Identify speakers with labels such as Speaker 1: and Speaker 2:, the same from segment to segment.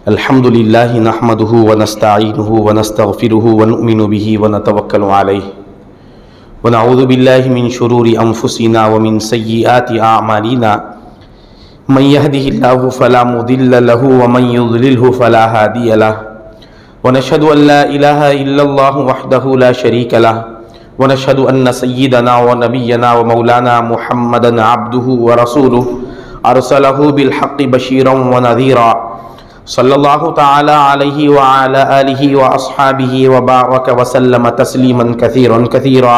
Speaker 1: الحمد لله نحمده ونستعينه ونستغفره ونؤمن به ونتوكل عليه ونعوذ بالله من شرور أنفسنا ومن سيئات أعمالنا من يهده الله فلا مضل له ومن يضلله فلا هادي له ونشهد أن لا إله إلا الله وحده لا شريك له ونشهد أن سيدنا ونبينا ومولانا محمدا عبده ورسوله ارسلہ بالحق بشیرا ونذیرا صلی اللہ تعالی علیہ وعلی آلہ واصحابہ وبارک وسلم تسلیما کثیرا کثیرا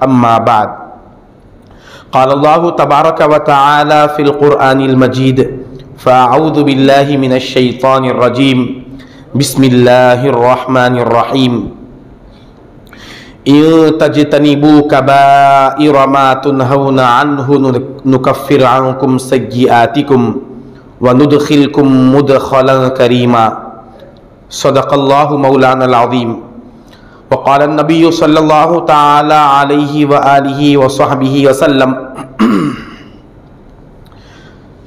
Speaker 1: اما بعد قال اللہ تبارک وتعالی فی القرآن المجید فاعوذ باللہ من الشیطان الرجیم بسم اللہ الرحمن الرحیم إن تجتنبوا كبائر ما تنهون عنه نكفر عنكم سيئاتكم وندخلكم مدخلا كريما صدق الله مولانا العظيم وقال النبي صلى الله تعالى عليه وآله وصحبه وسلم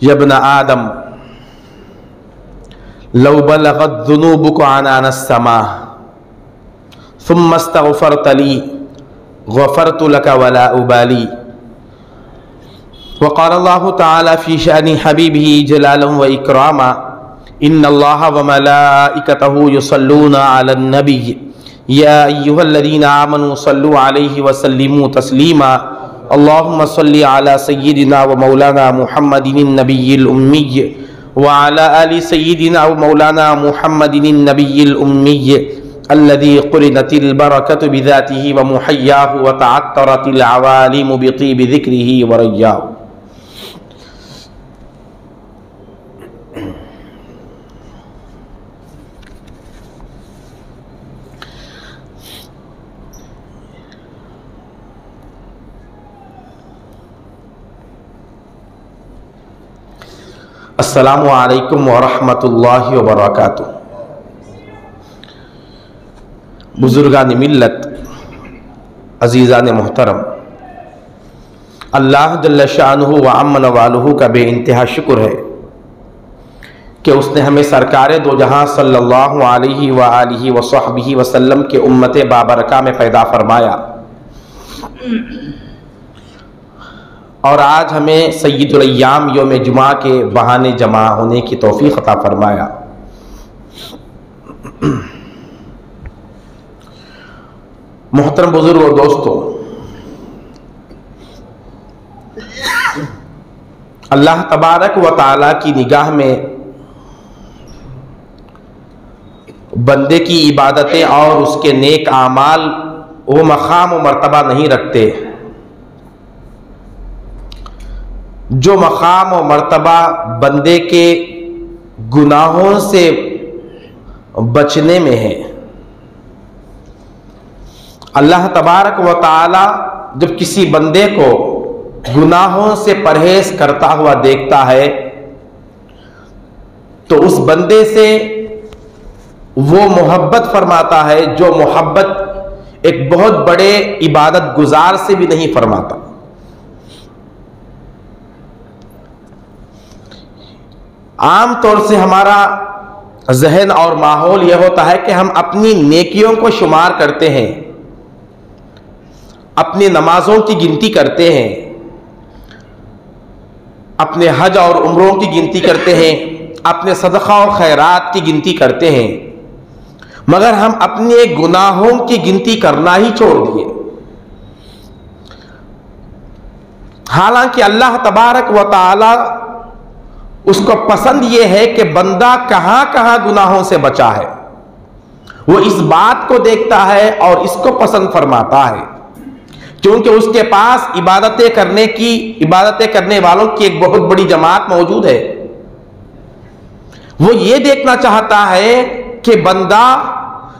Speaker 1: يا ابن آدم لو بلغت ذنوبك عنان السماء ثم استغفرت لي غفرت لك ولا أبالي وقال الله تعالى في شأن حبيبه جلالا وإكراما إن الله وملائكته يصلون على النبي يا أيها الذين آمنوا صلوا عليه وسلموا تسليما اللهم صل على سيدنا ومولانا محمد النبي الأمي وعلى آل سيدنا ومولانا محمد النبي الأمي الذي قرنت البركة بذاته ومحياه وتعطرت العوالم بطيب ذكره ورياه السلام علیکم ورحمۃ اللہ وبرکاتہ۔ بزرگان ملت، عزیزان محترم، اللہ جل شانہ و عم نوالہ کا بے انتہا شکر ہے کہ اس نے ہمیں سرکار دو جہاں صلی اللہ علیہ وآلہ وصحبہ وسلم کے امت بابرکہ میں پیدا فرمایا اور آج ہمیں سید الایام یوم جمعہ کے بہانے جمع ہونے کی توفیق عطا فرمایا۔ محترم بزرگ اور دوستو، اللہ تبارک و تعالی کی نگاہ میں بندے کی عبادتیں اور اس کے نیک اعمال وہ مقام و مرتبہ نہیں رکھتے جو مقام و مرتبہ بندے کے گناہوں سے بچنے میں ہے۔ اللہ تبارک و تعالی جب کسی بندے کو گناہوں سے پرہیز کرتا ہوا دیکھتا ہے تو اس بندے سے وہ محبت فرماتا ہے جو محبت ایک بہت بڑے عبادت گزار سے بھی نہیں فرماتا۔ عام طور سے ہمارا ذہن اور ماحول یہ ہوتا ہے کہ ہم اپنی نیکیوں کو شمار کرتے ہیں، اپنی نمازوں کی گنتی کرتے ہیں، اپنے حج اور عمروں کی گنتی کرتے ہیں، اپنے صدقہ اور خیرات کی گنتی کرتے ہیں، مگر ہم اپنے گناہوں کی گنتی کرنا ہی چھوڑ دیے۔ حالانکہ اللہ تبارک و تعالی اس کو پسند یہ ہے کہ بندہ کہاں کہاں گناہوں سے بچا ہے، وہ اس بات کو دیکھتا ہے اور اس کو پسند فرماتا ہے، کیونکہ اس کے پاس عبادتیں کرنے والوں کی ایک بہت بڑی جماعت موجود ہے۔ وہ یہ دیکھنا چاہتا ہے کہ بندہ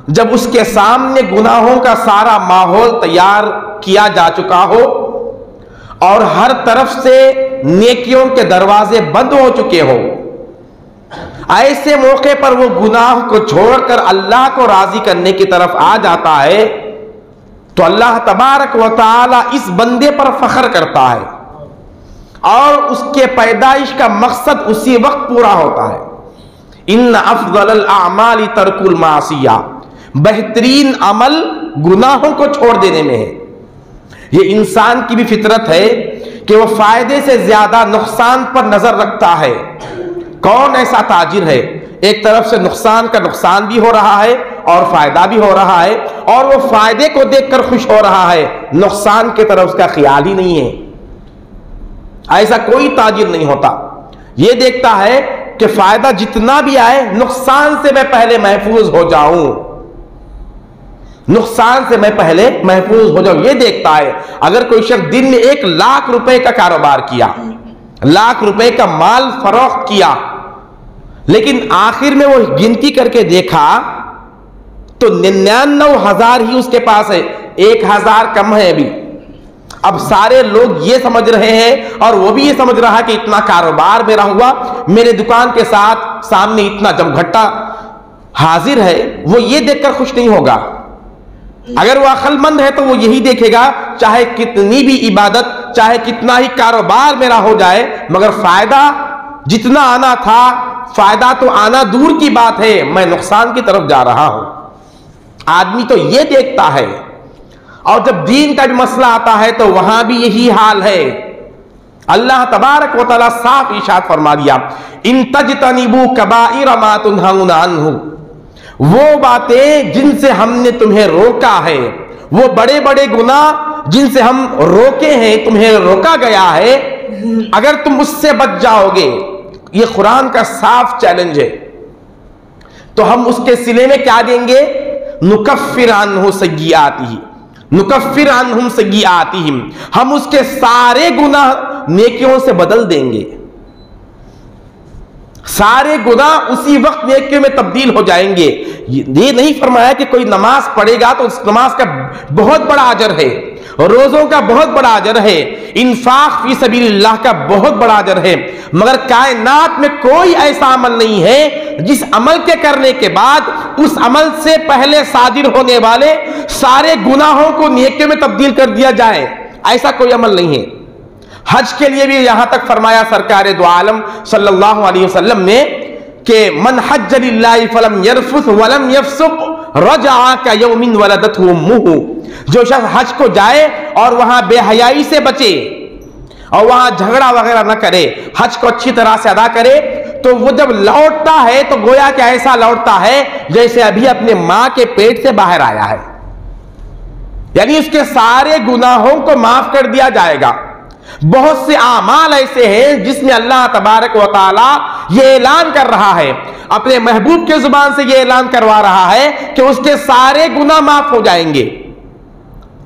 Speaker 1: جب اس کے سامنے گناہوں کا سارا ماحول تیار کیا جا چکا ہو اور ہر طرف سے نیکیوں کے دروازے بند ہو چکے ہو، ایسے موقع پر وہ گناہ کو چھوڑ کر اللہ کو راضی کرنے کی طرف آ جاتا ہے تو اللہ تبارک و تعالی اس بندے پر فخر کرتا ہے اور اس کے پیدائش کا مقصد اسی وقت پورا ہوتا ہے۔ ان افضل الاعمال ترک المعصیہ، بہترین عمل گناہوں کو چھوڑ دینے میں ہے۔ یہ انسان کی بھی فطرت ہے کہ وہ فائدے سے زیادہ نقصان پر نظر رکھتا ہے۔ کون ایسا تاجر ہے ایک طرف سے نقصان کا نقصان بھی ہو رہا ہے اور فائدہ بھی ہو رہا ہے، اور وہ فائدے کو دیکھ کر خوش ہو رہا ہے، نقصان کی طرف اس کا خیال ہی نہیں ہے؟ ایسا کوئی تاجر نہیں ہوتا۔ یہ دیکھتا ہے کہ فائدہ جتنا بھی آئے نقصان سے میں پہلے محفوظ ہو جاؤں، نقصان سے میں پہلے محفوظ ہو جاؤں، یہ دیکھتا ہے۔ اگر کوئی شخص دن میں 1,00,000 روپے کا کاروبار کیا، 1,00,000 روپے کا مال فروخت کیا، لیکن آخر میں وہ گنتی کر کے دیکھا تو 99,000 ہی اس کے پاس ہے، 1,000 کم ہے ابھی۔ اب سارے لوگ یہ سمجھ رہے ہیں اور وہ بھی یہ سمجھ رہا ہے کہ اتنا کاروبار میرا ہوا، میرے دکان کے ساتھ سامنے اتنا جمگھٹا حاضر ہے، وہ یہ دیکھ کر خوش نہیں ہوگا۔ اگر وہ عقل مند ہے تو وہ یہی دیکھے گا چاہے کتنی بھی عبادت، چاہے کتنا ہی کاروبار میرا ہو جائے، مگر فائدہ جتنا آنا تھا، فائدہ تو آنا دور کی بات ہے، میں نقصان کی طرف جا رہا ہوں۔ آدمی تو یہ دیکھتا ہے، اور جب دین کا بھی مسئلہ آتا ہے تو وہاں بھی یہی حال ہے۔ اللہ تبارک و تعالیٰ صاف ارشاد فرما دیا، ان تجتنبوا کبائر ما تنہون عنہ، وہ باتیں جن سے ہم نے تمہیں روکا ہے، وہ بڑے بڑے گناہ جن سے ہم روکے ہیں، تمہیں روکا گیا ہے، اگر تم اس سے بچ جاؤ گے، یہ قرآن کا صاف چیلنج ہے، تو ہم اس کے سلے میں کیا دیں گے؟ نکفر عنہ سیئاتہ، نکفر عنہم سیئاتہم، ہم اس کے سارے گناہ نیکیوں سے بدل دیں گے۔ سارے گناہ اسی وقت نیکیوں میں تبدیل ہو جائیں گے۔ یہ نہیں فرمایا کہ کوئی نماز پڑھے گا تو اس نماز کا بہت بڑا اجر ہے، روزوں کا بہت بڑا اجر ہے، انفاق فی سبیل اللہ کا بہت بڑا اجر ہے، مگر کائنات میں کوئی ایسا عمل نہیں ہے جس عمل کے کرنے کے بعد اس عمل سے پہلے صادر ہونے والے سارے گناہوں کو نیکیوں میں تبدیل کر دیا جائے، ایسا کوئی عمل نہیں ہے۔ حج کے لیے بھی یہاں تک فرمایا سرکار دو عالم صلی اللہ علیہ وسلم نے کہ من حج للہ فلم یرفث ولم یفسق رجع کیوم ولدتہ امہ، جو شخص حج کو جائے اور وہاں بے حیائی سے بچے اور وہاں جھگڑا وغیرہ نہ کرے، حج کو اچھی طرح سے ادا کرے، تو وہ جب لوٹتا ہے تو گویا کہ ایسا لوٹتا ہے جیسے ابھی اپنے ماں کے پیٹ سے باہر آیا ہے، یعنی اس کے سارے گناہوں کو معاف کر دیا جائے گا۔ بہت سے اعمال ایسے ہیں جس میں اللہ تبارک و تعالی یہ اعلان کر رہا ہے، اپنے محبوب کے زبان سے یہ اعلان کروا رہا ہے کہ اس کے سارے گناہ معاف ہو جائیں گے۔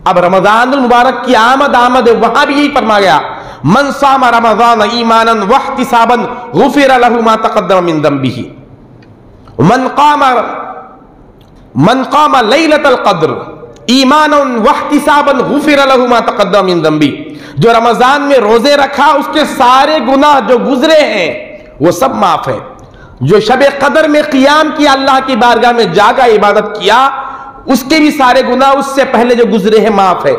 Speaker 1: اب رمضان المبارک کی آمد ہے، وہاں بھی یہی فرمایا گیا، من صام رمضان ایمانا واحتسابا غفر له ما تقدم من ذنبه، من قام لیلۃ القدر ایمانا واحتسابا غفر له ما تقدم من ذنبه، جو رمضان میں روزے رکھا اس کے سارے گناہ جو گزرے ہیں وہ سب معاف ہے۔ جو شب قدر میں قیام کیا، اللہ کی بارگاہ میں جاگا، عبادت کیا، اس کے بھی سارے گناہ اس سے پہلے جو گزرے ہیں معاف ہے۔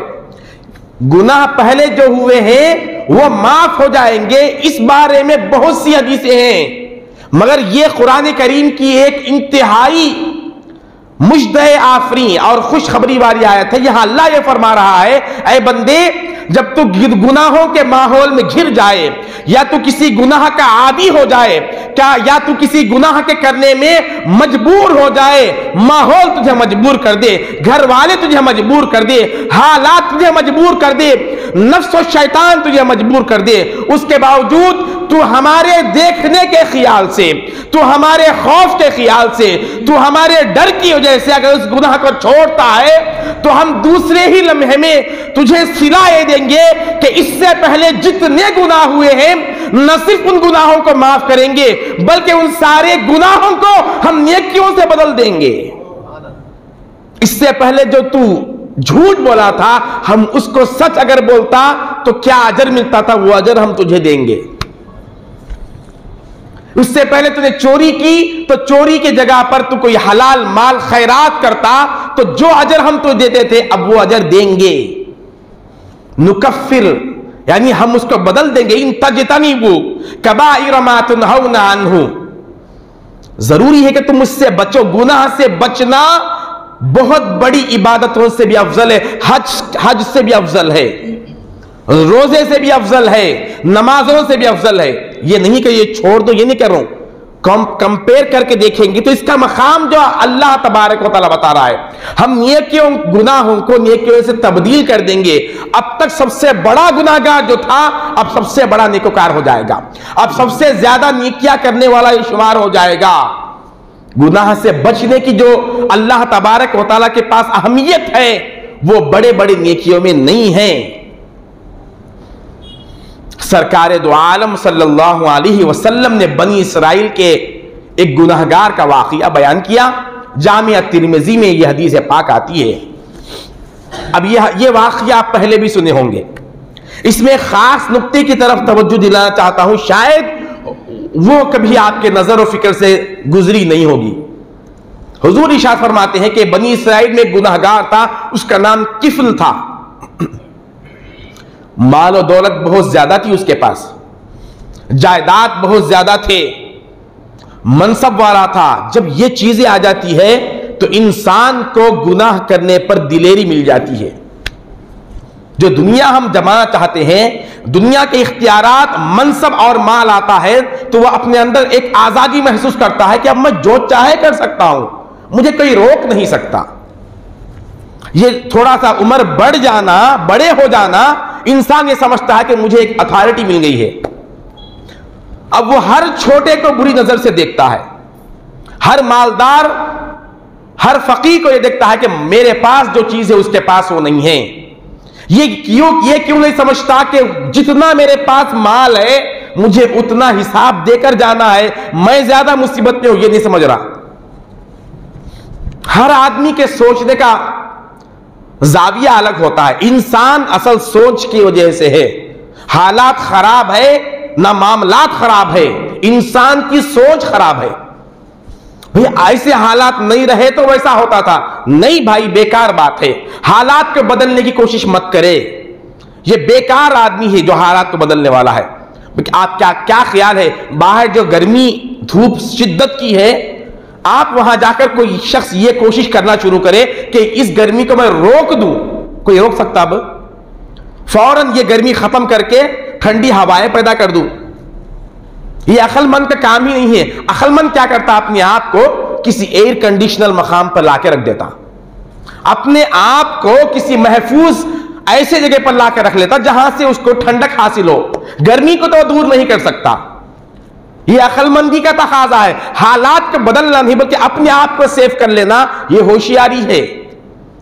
Speaker 1: گناہ پہلے جو ہوئے ہیں وہ معاف ہو جائیں گے، اس بارے میں بہت سی حدیثیں ہیں، مگر یہ قرآن کریم کی ایک انتہائی مجدہ آفریں اور خوشخبری والی آیت ہے۔ یہاں اللہ یہ فرما رہا ہے، اے بندے، جب تو گناہوں کے ماحول میں گھر جائے، یا تو کسی گناہ کا عادی ہو جائے، یا تو کسی گناہ کے کرنے میں مجبور ہو جائے، ماحول تجھے مجبور کر دے، گھر والے تجھے مجبور کر دے، حالات تجھے مجبور کر دے، نفس و شیطان تجھے مجبور کر دے، اس کے باوجود تو ہمارے دیکھنے کے خیال سے، تو ہمارے خوف کے خیال سے، تو ہمارے ڈر کی وجہ سے اگر اس گناہ کو چھوڑتا ہے تو ہم دوسرے ہی لمحے میں تجھے صلہ یہ دیں گے کہ اس سے پہلے جتنے گناہ ہوئے ہیں نہ صرف ان گناہوں کو معاف کریں گے بلکہ ان سارے گناہوں کو ہم نیکیوں سے بدل دیں گے۔ اس سے پہلے جو تو جھوٹ بولا تھا، ہم اس کو سچ اگر بولتا تو کیا اجر ملتا تھا، وہ اجر ہم تجھے دیں گے۔ اس سے پہلے تو نے چوری کی تو چوری کی جگہ پر تو کوئی حلال مال خیرات کرتا تو جو اجر ہم تو دیتے تھے اب وہ اجر دیں گے۔ نکفر یعنی ہم اس کو بدل دیں گے، ان تجتنبوا کبائر ما تنہون عنہ، ضروری ہے کہ تم اس سے بچو، گناہ سے بچنا بہت بڑی عبادتوں سے بھی افضل ہے، حج سے بھی افضل ہے، روزے سے بھی افضل ہے، نمازوں سے بھی افضل ہے۔ یہ نہیں کہ یہ چھوڑ دو، یہ نہیں کہہ رہا ہوں، کمپیر کر کے دیکھیں گے تو اس کا مقام جو اللہ تبارک و تعالیٰ بتا رہا ہے، ہم نیکیوں گناہوں کو نیکیوں سے تبدیل کر دیں گے۔ اب تک سب سے بڑا گناہگار جو تھا اب سب سے بڑا نیکوکار ہو جائے گا، اب سب سے زیادہ نیکیاں کرنے والا یہ شمار ہو جائے گا۔ گناہ سے بچنے کی جو اللہ تبارک و تعالیٰ کے پاس اہمیت ہے وہ بڑے بڑے نیکیوں میں نہیں ہے۔ سرکار دو عالم صلی اللہ علیہ وسلم نے بنی اسرائیل کے ایک گناہگار کا واقعہ بیان کیا، جامع ترمذی میں یہ حدیث پاک آتی ہے۔ اب یہ واقعہ آپ پہلے بھی سنے ہوں گے، اس میں خاص نقطے کی طرف توجہ دلانا چاہتا ہوں، شاید وہ کبھی آپ کے نظر و فکر سے گزری نہیں ہوگی۔ حضور ارشاد فرماتے ہیں کہ بنی اسرائیل میں ایک گناہگار تھا، اس کا نام کفل تھا، مال و دولت بہت زیادہ تھی اس کے پاس، جائیداد بہت زیادہ تھے، منصب والا تھا۔ جب یہ چیزیں آ جاتی ہے تو انسان کو گناہ کرنے پر دلیری مل جاتی ہے۔ جو دنیا ہم جمانا چاہتے ہیں، دنیا کے اختیارات، منصب اور مال آتا ہے تو وہ اپنے اندر ایک آزادی محسوس کرتا ہے کہ اب میں جو چاہے کر سکتا ہوں، مجھے کوئی روک نہیں سکتا۔ یہ تھوڑا سا عمر بڑھ جانا، بڑے ہو جانا، انسان یہ سمجھتا ہے کہ مجھے ایک اتھارٹی مل گئی ہے۔ اب وہ ہر چھوٹے کو بری نظر سے دیکھتا ہے، ہر مالدار، ہر فقیر کو یہ دیکھتا ہے کہ میرے پاس جو چیز ہے اس کے پاس وہ نہیں ہے۔ یہ کیوں نہیں سمجھتا کہ جتنا میرے پاس مال ہے مجھے اتنا حساب دے کر جانا ہے، میں زیادہ مصیبت میں ہوں، یہ نہیں سمجھ رہا۔ ہر آدمی کے سوچنے کا زاویہ الگ ہوتا ہے، انسان اصل سوچ کی وجہ سے ہے۔ حالات خراب ہے نہ معاملات خراب ہے، انسان کی سوچ خراب ہے۔ بھئی ایسے حالات نہیں رہے تو ویسا ہوتا تھا، نہیں بھائی، بیکار بات ہے۔ حالات کو بدلنے کی کوشش مت کرے، یہ بیکار آدمی ہے جو حالات کو بدلنے والا ہے۔ آپ کیا خیال ہے، باہر جو گرمی دھوپ شدت کی ہے، آپ وہاں جا کر کوئی شخص یہ کوشش کرنا شروع کرے کہ اس گرمی کو میں روک دوں، کوئی روک سکتا؟ اب فوراً یہ گرمی ختم کر کے ٹھنڈی ہوائیں پیدا کر دوں، یہ عقل مند کا کام ہی نہیں ہے۔ عقل مند کیا کرتا؟ اپنے آپ کو کسی ایئر کنڈیشنل مقام پر لا کے رکھ دیتا، اپنے آپ کو کسی محفوظ ایسے جگہ پر لا کے رکھ لیتا جہاں سے اس کو ٹھنڈک حاصل ہو۔ گرمی کو تو دور نہیں کر سکتا، یہ عقل مندی کا تقاضا ہے۔ حالات کو بدلنا نہیں بلکہ اپنے آپ کو سیف کر لینا، یہ ہوشیاری ہے۔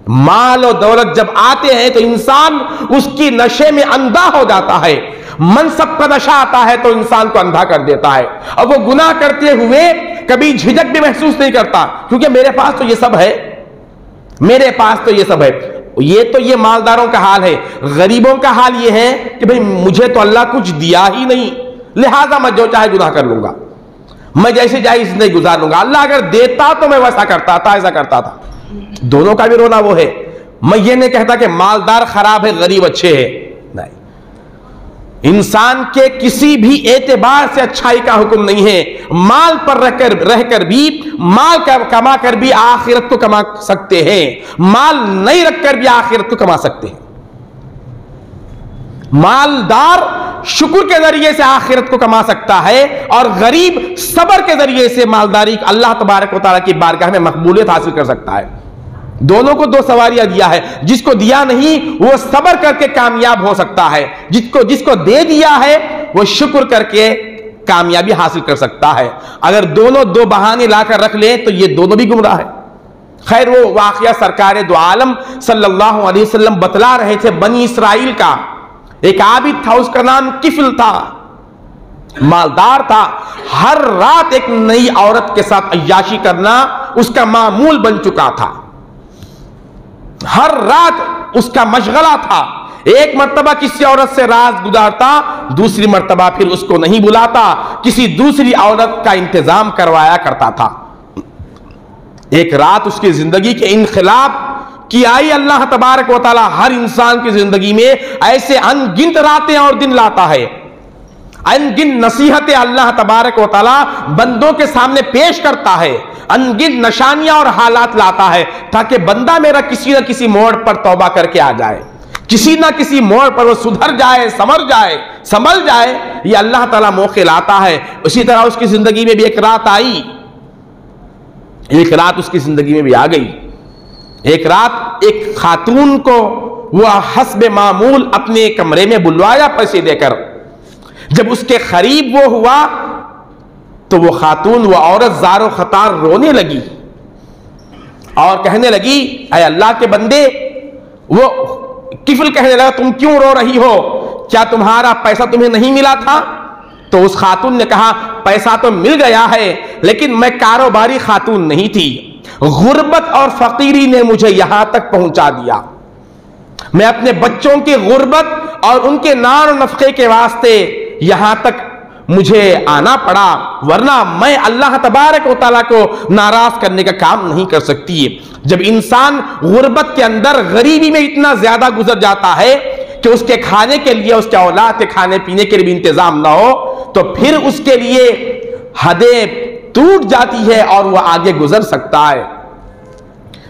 Speaker 1: مال و دولت جب آتے ہیں تو انسان اس کی نشے میں اندھا ہو جاتا ہے، منصب کا نشہ آتا ہے تو انسان کو اندھا کر دیتا ہے، اور وہ گناہ کرتے ہوئے کبھی جھجک بھی محسوس نہیں کرتا، کیونکہ میرے پاس تو یہ سب ہے، میرے پاس تو یہ سب ہے۔ یہ مالداروں کا حال ہے۔ غریبوں کا حال یہ ہے کہ بھئی مجھے تو اللہ کچھ دیا ہی نہیں، لہذا میں جو چاہے گناہ کر لوں گا، میں جیسے جائے زندگی گزار لوں گا، اللہ اگر دیتا تو میں ویسا کرتا تھا، ایسا کرتا تھا۔ دونوں کا بھی رونا وہ ہے۔ میں یہ نہیں کہتا کہ مالدار خراب ہے غریب اچھے ہے، نہیں، انسان کے کسی بھی اعتبار سے اچھائی کا حکم نہیں ہے۔ مال پر رہ کر بھی، مال کما کر بھی آخرت کو کما سکتے ہیں، مال نہیں رکھ کر بھی آخرت کو کما سکتے ہیں۔ مالدار شکر کے ذریعے سے آخرت کو کما سکتا ہے، اور غریب صبر کے ذریعے سے مالداری اللہ تبارک و تعالیٰ کی بارگاہ میں مقبولیت حاصل کر سکتا ہے۔ دونوں کو دو سواریاں دیا ہے، جس کو دیا نہیں وہ صبر کر کے کامیاب ہو سکتا ہے، جس کو دے دیا ہے وہ شکر کر کے کامیابی حاصل کر سکتا ہے۔ اگر دونوں دو بہانے لا کر رکھ لیں تو یہ دونوں بھی گمراہ ہے۔ خیر، وہ واقعہ سرکار دو عالم صلی اللہ علیہ وسلم بتلا رہے تھے بنی اسرائیل کا۔ ایک عابد تھا، اس کا نام کفل تھا، مالدار تھا، ہر رات ایک نئی عورت کے ساتھ عیاشی کرنا اس کا معمول بن چکا تھا، ہر رات اس کا مشغلہ تھا۔ ایک مرتبہ کسی عورت سے رات گزارتا، دوسری مرتبہ پھر اس کو نہیں بلاتا، کسی دوسری عورت کا انتظام کروایا کرتا تھا۔ ایک رات اس کی زندگی کے انقلاب کہ آئی اللہ تبارک و تعالی ہر انسان کی زندگی میں ایسے ان گنت راتیں اور دن لاتا ہے، ان گنت نصیحتیں اللہ تبارک و تعالی بندوں کے سامنے پیش کرتا ہے، ان گنت نشانیاں اور حالات لاتا ہے تاکہ بندہ میرا کسی نہ کسی موڑ پر توبہ کر کے آ جائے، کسی نہ کسی موڑ پر وہ سدھر جائے، سنبھل جائے۔ یہ اللہ تعالیٰ موقع لاتا ہے۔ اسی طرح اس کی زندگی میں بھی ایک رات آئی، ایک رات اس کی زندگی میں بھی آ گئی۔ ایک رات ایک خاتون کو وہ حسب معمول اپنے کمرے میں بلوایا پیسے دے کر۔ جب اس کے قریب وہ ہوا تو وہ خاتون، وہ عورت زار و خطار رونے لگی اور کہنے لگی اے اللہ کے بندے، وہ کفل کہنے لگا تم کیوں رو رہی ہو؟ کیا تمہارا پیسہ تمہیں نہیں ملا تھا؟ تو اس خاتون نے کہا پیسہ تو مل گیا ہے لیکن میں کاروباری خاتون نہیں تھی، غربت اور فقیری نے مجھے یہاں تک پہنچا دیا۔ میں اپنے بچوں کی غربت اور ان کے نان و نفقے کے واسطے یہاں تک مجھے آنا پڑا، ورنہ میں اللہ تبارک و تعالیٰ کو ناراض کرنے کا کام نہیں کر سکتی۔ جب انسان غربت کے اندر غریبی میں اتنا زیادہ گزر جاتا ہے کہ اس کے کھانے کے لیے، اس کے اولاد کے کھانے پینے کے لیے بھی انتظام نہ ہو، تو پھر اس کے لیے حدیں ٹوٹ جاتی ہے اور وہ آگے گزر سکتا ہے۔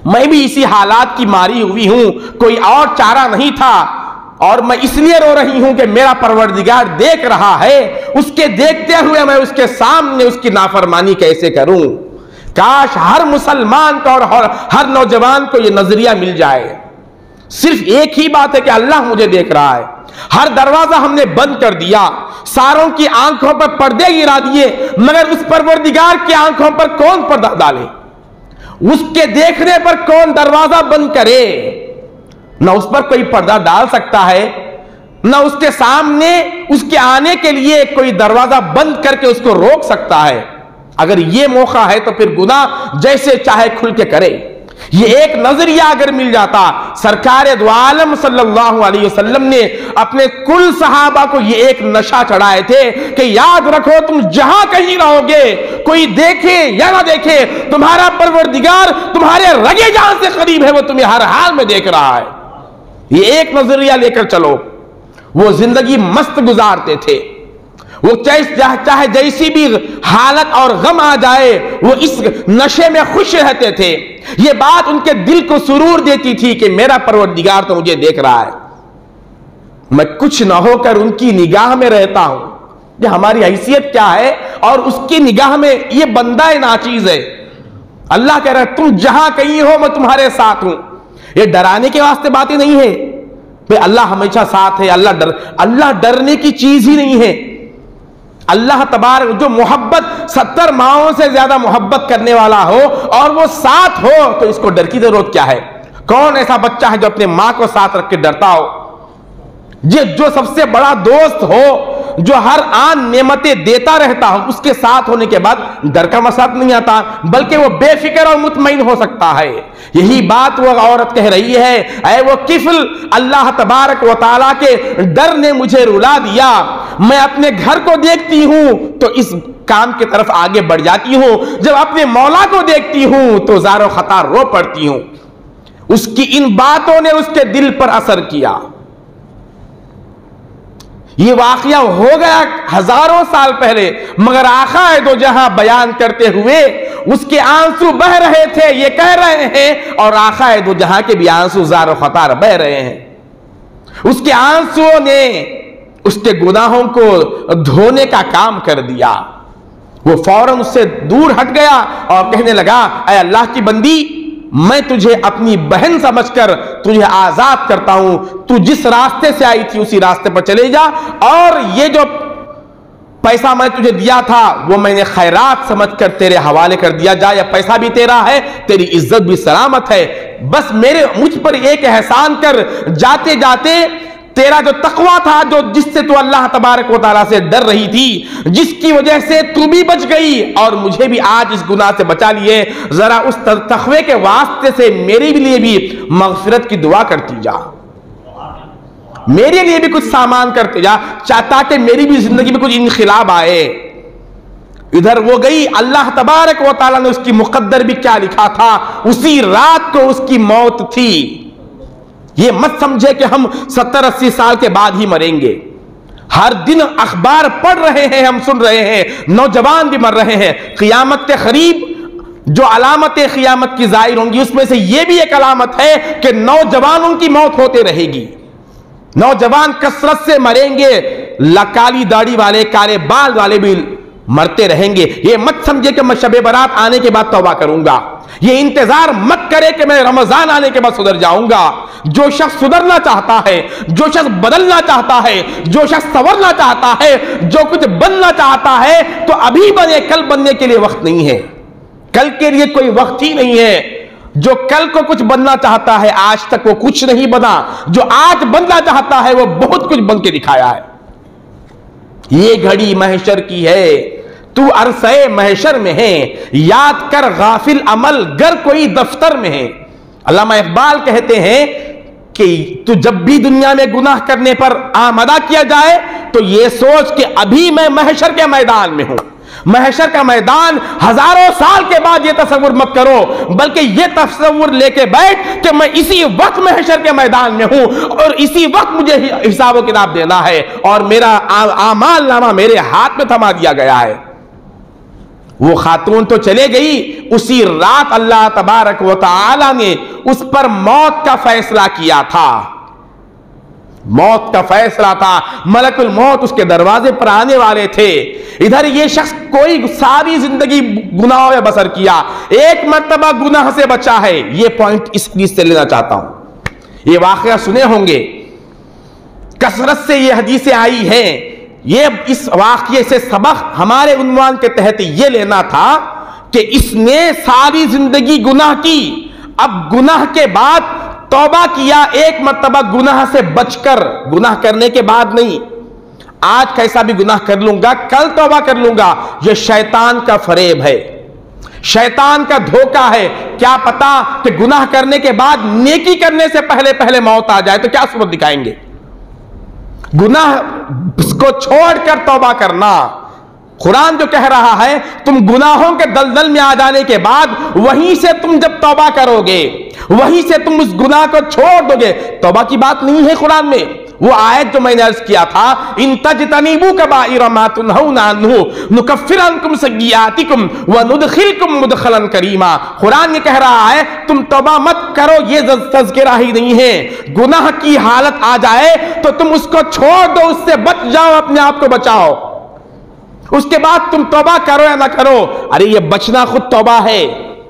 Speaker 1: میں بھی اسی حالات کی ماری ہوئی ہوں، کوئی اور چارہ نہیں تھا، اور میں اس لیے رو رہی ہوں کہ میرا پروردگار دیکھ رہا ہے، اس کے دیکھتے ہوئے میں اس کے سامنے اس کی نافرمانی کیسے کروں۔ کاش ہر مسلمان کو اور ہر نوجوان کو یہ نظریہ مل جائے، صرف ایک ہی بات ہے کہ اللہ مجھے دیکھ رہا ہے۔ ہر دروازہ ہم نے بند کر دیا، ساروں کی آنکھوں پر پردے گرا دیے، مگر اس پروردگار کی آنکھوں پر کون پردہ ڈالے؟ اس کے دیکھنے پر کون دروازہ بند کرے؟ نہ اس پر کوئی پردہ ڈال سکتا ہے، نہ اس کے سامنے اس کے آنے کے لیے کوئی دروازہ بند کر کے اس کو روک سکتا ہے۔ اگر یہ موقع ہے تو پھر گناہ جیسے چاہے کھل کے کرے۔ یہ ایک نظریہ اگر مل جاتا، سرکار دو عالم صلی اللہ علیہ وسلم نے اپنے کل صحابہ کو یہ ایک نشہ چڑھائے تھے کہ یاد رکھو تم جہاں کہیں رہو گے، کوئی دیکھے یا نہ دیکھے، تمہارا پروردگار تمہارے رگے جان سے قریب ہے، وہ تمہیں ہر حال میں دیکھ رہا ہے۔ یہ ایک نظریہ لے کر چلو۔ وہ زندگی مست گزارتے تھے، وہ چاہے جیسی بھی حالت اور غم آ جائے وہ اس نشے میں خوش رہتے تھے۔ یہ بات ان کے دل کو سرور دیتی تھی کہ میرا پروردگار تو مجھے دیکھ رہا ہے، میں کچھ نہ ہو کر ان کی نگاہ میں رہتا ہوں۔ یہ ہماری حیثیت کیا ہے اور اس کی نگاہ میں یہ بندہ ناچیز ہے۔ اللہ کہہ رہا ہے تم جہاں کہیں ہو میں تمہارے ساتھ ہوں۔ یہ ڈرانے کے واسطے باتیں نہیں ہے بھئی اللہ ہمیشہ ساتھ ہے، اللہ ڈرنے کی چیز ہی نہیں ہے۔ اللہ تبارک جو محبت 70 ماؤں سے زیادہ محبت کرنے والا ہو اور وہ ساتھ ہو تو اس کو ڈر کی ضرورت کیا ہے؟ کون ایسا بچہ ہے جو اپنے ماں کو ساتھ رکھ کے ڈرتا ہو؟ جو سب سے بڑا دوست ہو، جو ہر آن نعمتیں دیتا رہتا ہو، اس کے ساتھ ہونے کے بعد ڈر کا مسئلہ نہیں آتا، بلکہ وہ بے فکر اور مطمئن ہو سکتا ہے۔ یہی بات وہ عورت کہہ رہی ہے، اے وہ کفل، اللہ تبارک و تعالیٰ کے ڈر نے مجھے رلا دیا۔ میں اپنے گھر کو دیکھتی ہوں تو اس کام کی طرف آگے بڑھ جاتی ہوں، جب اپنے مولا کو دیکھتی ہوں تو زار و خطار رو پڑتی ہوں۔ اس کی ان باتوں نے اس کے دل پر اثر کیا۔ یہ واقعہ ہو گیا ہزاروں سال پہلے، مگر آقا دو جہاں بیان کرتے ہوئے اس کے آنسو بہ رہے تھے، یہ کہہ رہے ہیں، اور آقا دو جہاں کے بھی آنسو زار و خطار بہ رہے ہیں۔ اس کے آنسو نے اس کے گناہوں کو دھونے کا کام کر دیا۔ وہ فوراً اس سے دور ہٹ گیا اور کہنے لگا اے اللہ کی بندی، میں تجھے اپنی بہن سمجھ کر تجھے آزاد کرتا ہوں، تو جس راستے سے آئی تھی اسی راستے پر چلے جا، اور یہ جو پیسہ میں تجھے دیا تھا وہ میں نے خیرات سمجھ کر تیرے حوالے کر دیا، جا یہ پیسہ بھی تیرا ہے، تیری عزت بھی سلامت ہے، بس مجھ پر ایک احسان کر، جاتے جاتے تیرا جو تقویٰ تھا، جس سے تو اللہ تبارک و تعالیٰ سے ڈر رہی تھی، جس کی وجہ سے تو بھی بچ گئی اور مجھے بھی آج اس گناہ سے بچا لیے، ذرا اس تقوی کے واسطے سے میرے لیے بھی مغفرت کی دعا کرتی جا، میرے لیے بھی کچھ سامان کرتے جا، تاکہ میری بھی زندگی میں کچھ انقلاب آئے۔ ادھر وہ گئی، اللہ تبارک و تعالیٰ نے اس کی مقدر بھی کیا لکھا تھا، اسی رات کو اس کی موت تھی۔ یہ مت سمجھے کہ ہم 70-80 سال کے بعد ہی مریں گے۔ ہر دن اخبار پڑھ رہے ہیں، ہم سن رہے ہیں نوجوان بھی مر رہے ہیں۔ قیامت کے قریب جو علامت قیامت کی ظاہر ہوں گی، اس میں سے یہ بھی ایک علامت ہے کہ نوجوانوں کی موت ہوتے رہے گی۔ نوجوان کثرت سے مریں گے، کالی داڑھی والے، کالے بال والے بھی مرتے رہیں گے۔ یہ مت سمجھے کہ میں شب برات آنے کے بعد توبہ کروں گا، یہ انتظار مت کرے کہ میں رمضان آنے کے بعد سدھر جاؤں گا۔ جو شخص سدھرنا چاہتا ہے، جو شخص بدلنا چاہتا ہے، جو شخص سنورنا چاہتا ہے، جو کچھ بننا چاہتا ہے، تو ابھی بنے، کل بننے کے لیے وقت نہیں ہے، کل کے لیے کوئی وقت ہی نہیں ہے۔ جو کل کو کچھ بننا چاہتا ہے، آج تک وہ کچھ نہیں بنا، جو آج بننا چاہتا ہے وہ بہت کچھ بن کے دکھایا ہے۔ یہ گھڑی محشر کی ہے، تو عرصہ محشر میں ہے، یاد کر غافل عمل گر کوئی دفتر میں ہے۔ علامہ اقبال کہتے ہیں کہ تو جب بھی دنیا میں گناہ کرنے پر آمادہ کیا جائے تو یہ سوچ کہ ابھی میں محشر کے میدان میں ہوں۔ محشر کا میدان ہزاروں سال کے بعد یہ تصور مت کرو، بلکہ یہ تصور لے کے بیٹھ کہ میں اسی وقت محشر کے میدان میں ہوں اور اسی وقت مجھے حساب و کتاب دینا ہے اور میرا اعمال نامہ میرے ہاتھ میں تھما دیا گیا ہے۔ وہ خاتون تو چلے گئی، اسی رات اللہ تبارک و تعالی نے اس پر موت کا فیصلہ کیا تھا۔ موت کا فیصلہ تھا، ملک الموت اس کے دروازے پر آنے والے تھے۔ ادھر یہ شخص کوئی ساری زندگی گناہوں میں بسر کیا، ایک مرتبہ گناہ سے بچا ہے۔ یہ پوائنٹ اس حدیث سے لینا چاہتا ہوں، یہ واقعہ سنے ہوں گے، کثرت سے یہ حدیثیں آئی ہیں۔ یہ اس واقعے سے سبق ہمارے عنوان کے تحت یہ لینا تھا کہ اس نے ساری زندگی گناہ کی، اب گناہ کے بعد توبہ کیا، ایک مرتبہ گناہ سے بچ کر، گناہ کرنے کے بعد نہیں، آج کیسا بھی گناہ کر لوں گا، کل توبہ کر لوں گا۔ یہ شیطان کا فریب ہے، شیطان کا دھوکہ ہے۔ کیا پتا کہ گناہ کرنے کے بعد نیکی کرنے سے پہلے پہلے موت آ جائے تو کیا صورت دکھائیں گے۔ گناہ کو چھوڑ کر توبہ کرنا، قرآن جو کہہ رہا ہے تم گناہوں کے دلدل میں آ جانے کے بعد وہیں سے تم جب توبہ کرو گے، وہیں سے تم اس گناہ کو چھوڑ دو گے۔ توبہ کی بات نہیں ہے قرآن میں۔ وہ آیت جو میں نے عرض کیا تھا، ان تجتنبوا کبائر ما تنہون عنہ نکفر عنکم سیئاتکم وندخلکم مدخلا کریما۔ قرآن یہ کہہ رہا ہے تم توبہ مت کرو، یہ تذکرہ ہی نہیں ہے۔ گناہ کی حالت آ جائے تو تم اس کو چھوڑ دو، اس سے بچ جاؤ، اپنے آپ کو بچاؤ۔ اس کے بعد تم توبہ کرو یا نہ کرو۔ ارے یہ بچنا خود توبہ ہے۔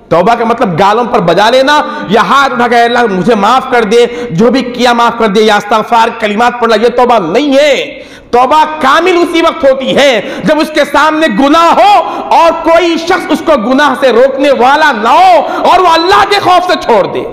Speaker 1: توبہ کا مطلب گالوں پر بجا لینا یا ہاتھ اٹھا کے اللہ مجھے معاف کر دے، جو بھی کیا معاف کر دے، یا استغفار کلمات پڑھنا، یہ توبہ نہیں ہے۔ توبہ کامل اسی وقت ہوتی ہے جب اس کے سامنے گناہ ہو اور کوئی شخص اس کو گناہ سے روکنے والا نہ ہو اور وہ اللہ کے خوف سے چھوڑ دے،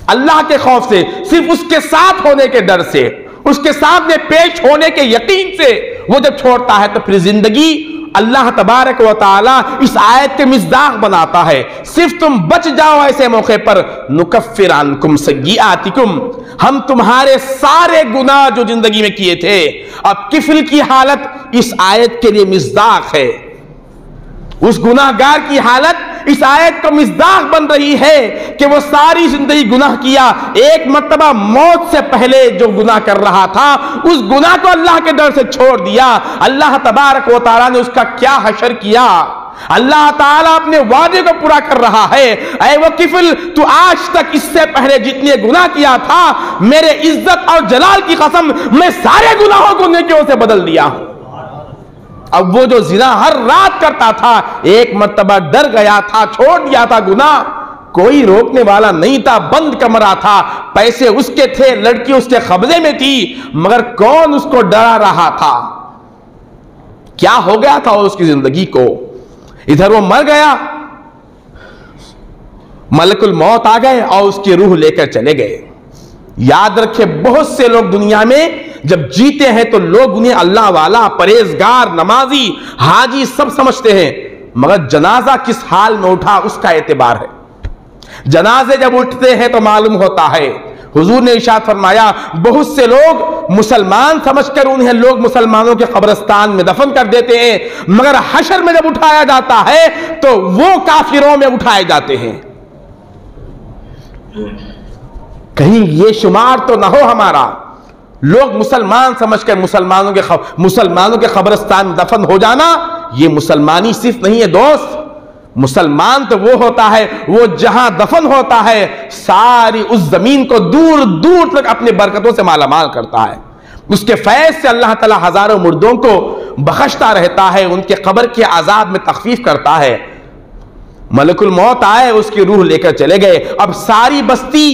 Speaker 1: اللہ کے خوف سے، صرف اس کے ساتھ ہونے کے ڈر سے، اس کے سامنے پیش ہونے کے یقین سے وہ جب چھوڑتا ہے تو پھر زندگی اللہ تبارک و تعالی اس آیت کے مصداق بناتا ہے۔ صرف تم بچ جاؤ ایسے موقع پر، نکفر عنکم سیئاتکم، ہم تمہارے سارے گناہ جو زندگی میں کیے تھے، اب کفل کی حالت اس آیت کے لیے مصداق ہے۔ اس گناہگار کی حالت اس آیت کو مصداق بن رہی ہے کہ وہ ساری زندگی گناہ کیا، ایک مرتبہ موت سے پہلے جو گناہ کر رہا تھا اس گناہ کو اللہ کے ڈر سے چھوڑ دیا۔ اللہ تبارک و تعالیٰ نے اس کا کیا حشر کیا۔ اللہ تعالیٰ اپنے وعدے کو پورا کر رہا ہے۔ اے وہ کفل، تو آج تک اس سے پہلے جتنے گناہ کیا تھا، میرے عزت اور جلال کی قسم میں سارے گناہوں کو نیکیوں سے بدل دیا ہوں۔ اب وہ جو زنا ہر رات کرتا تھا، ایک مرتبہ ڈر گیا تھا، چھوڑ دیا تھا گناہ، کوئی روکنے والا نہیں تھا، بند کمرہ تھا، پیسے اس کے تھے، لڑکی اس کے قبضے میں تھی، مگر کون اس کو ڈرا رہا تھا؟ کیا ہو گیا تھا اس کی زندگی کو؟ ادھر وہ مر گیا، ملک الموت آ گئے اور اس کی روح لے کر چلے گئے۔ یاد رکھے، بہت سے لوگ دنیا میں جب جیتے ہیں تو لوگ انہیں اللہ والا، پرہیزگار، نمازی، حاجی سب سمجھتے ہیں، مگر جنازہ کس حال میں اٹھا اس کا اعتبار ہے۔ جنازے جب اٹھتے ہیں تو معلوم ہوتا ہے حضور نے ارشاد فرمایا بہت سے لوگ مسلمان سمجھ کر انہیں لوگ مسلمانوں کے قبرستان میں دفن کر دیتے ہیں، مگر حشر میں جب اٹھایا جاتا ہے تو وہ کافروں میں اٹھائے جاتے ہیں۔ کہیں یہ شمار تو نہ ہو ہمارا، لوگ مسلمان سمجھ کر مسلمانوں کے قبرستان میں دفن ہو جانا، یہ مسلمانی صرف نہیں ہے دوست۔ مسلمان تو وہ ہوتا ہے وہ جہاں دفن ہوتا ہے ساری اس زمین کو دور دور تک اپنے برکتوں سے مالا مال کرتا ہے، اس کے فیض سے اللہ تعالی ہزاروں مردوں کو بخشتا رہتا ہے، ان کے قبر کے عذاب میں تخفیف کرتا ہے۔ ملک الموت آئے، اس کی روح لے کر چلے گئے، اب ساری بستی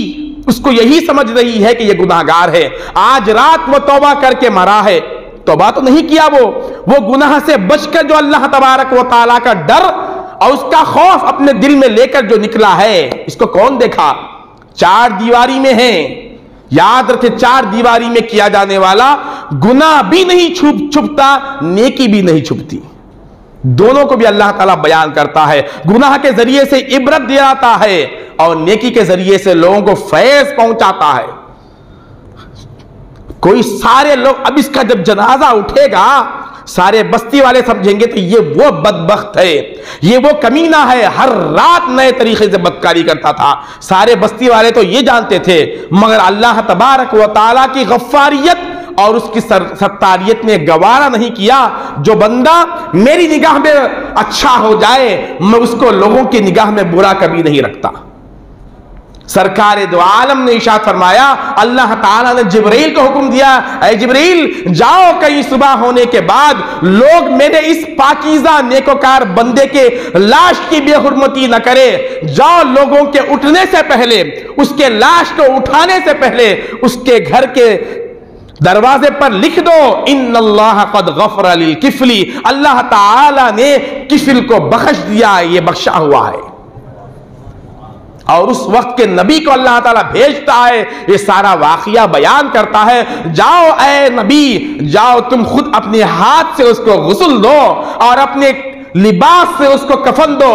Speaker 1: اس کو یہی سمجھ رہی ہے کہ یہ گناہگار ہے، آج رات وہ توبہ کر کے مرا ہے، توبہ تو نہیں کیا، وہ گناہ سے بچ کر جو اللہ تبارک و تعالیٰ کا ڈر اور اس کا خوف اپنے دل میں لے کر جو نکلا ہے، اس کو کون دیکھا؟ چار دیواری میں ہے، یاد رکھے چار دیواری میں کیا جانے والا گناہ بھی نہیں چھپتا، نیکی بھی نہیں چھپتی، دونوں کو بھی اللہ تعالیٰ بیان کرتا ہے۔ گناہ کے ذریعے سے عبرت دلاتا ہے اور نیکی کے ذریعے سے لوگوں کو فیض پہنچاتا ہے۔ کوئی سارے لوگ اب اس کا جب جنازہ اٹھے گا سارے بستی والے سمجھیں گے تو یہ وہ بدبخت ہے، یہ وہ کمینہ ہے، ہر رات نئے طریقے سے بدکاری کرتا تھا، سارے بستی والے تو یہ جانتے تھے، مگر اللہ تبارک و تعالیٰ کی غفاریت اور اس کی ستاریت نے گوارا نہیں کیا۔ جو بندہ میری نگاہ میں اچھا ہو جائے میں اس کو لوگوں کی نگاہ میں برا کبھی نہیں رکھتا۔ سرکار دو عالم نے ارشاد فرمایا، اللہ تعالیٰ نے جبرائیل کو حکم دیا، اے جبرائیل جاؤ کہیں صبح ہونے کے بعد لوگ میرے اس پاکیزہ نیکوکار بندے کے لاش کی بے حرمتی نہ کرے، جاؤ لوگوں کے اٹھنے سے پہلے، اس کے لاش کو اٹھانے سے پہلے اس کے گھر کے دروازے پر لکھ دو ان اللہ قد غفر للکفلی، اللہ تعالیٰ نے کفل کو بخش دیا، یہ بخشا ہوا ہے۔ اور اس وقت کے نبی کو اللہ تعالیٰ بھیجتا ہے، یہ سارا واقعہ بیان کرتا ہے، جاؤ اے نبی جاؤ تم خود اپنے ہاتھ سے اس کو غسل دو اور اپنے لباس سے اس کو کفن دو،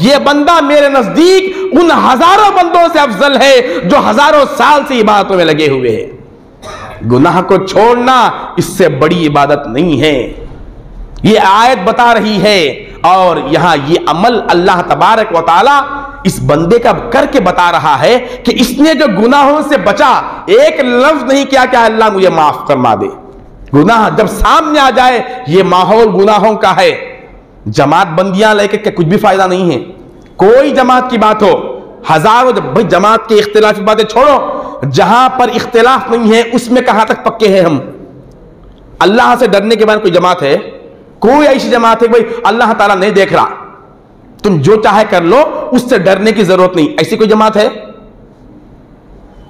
Speaker 1: یہ بندہ میرے نزدیک ان ہزاروں بندوں سے افضل ہے جو ہزاروں سال سے عبادتوں میں لگے ہوئے ہیں۔ گناہ کو چھوڑنا اس سے بڑی عبادت نہیں ہے، یہ آیت بتا رہی ہے، اور یہاں یہ عمل اللہ تبارک و تعالی اس بندے کا کر کے بتا رہا ہے کہ اس نے جو گناہوں سے بچا، ایک لفظ نہیں کیا کہ اللہ مجھے معاف فرما دے۔ گناہ جب سامنے آ جائے، یہ ماحول گناہوں کا ہے، جماعت بندیاں لے کے کچھ بھی فائدہ نہیں ہے۔ کوئی جماعت کی بات ہو، ہزاروں بھائی جماعت کے اختلافی باتیں چھوڑو، جہاں پر اختلاف نہیں ہے اس میں کہاں تک پکے ہیں ہم؟ اللہ سے ڈرنے کے بعد کوئی جماعت ہے؟ کوئی ایسی جماعت ہے بھائی اللہ تعالیٰ نہیں دیکھ رہا، تم جو چاہے کر لو، اس سے ڈرنے کی ضرورت نہیں، ایسی کوئی جماعت ہے؟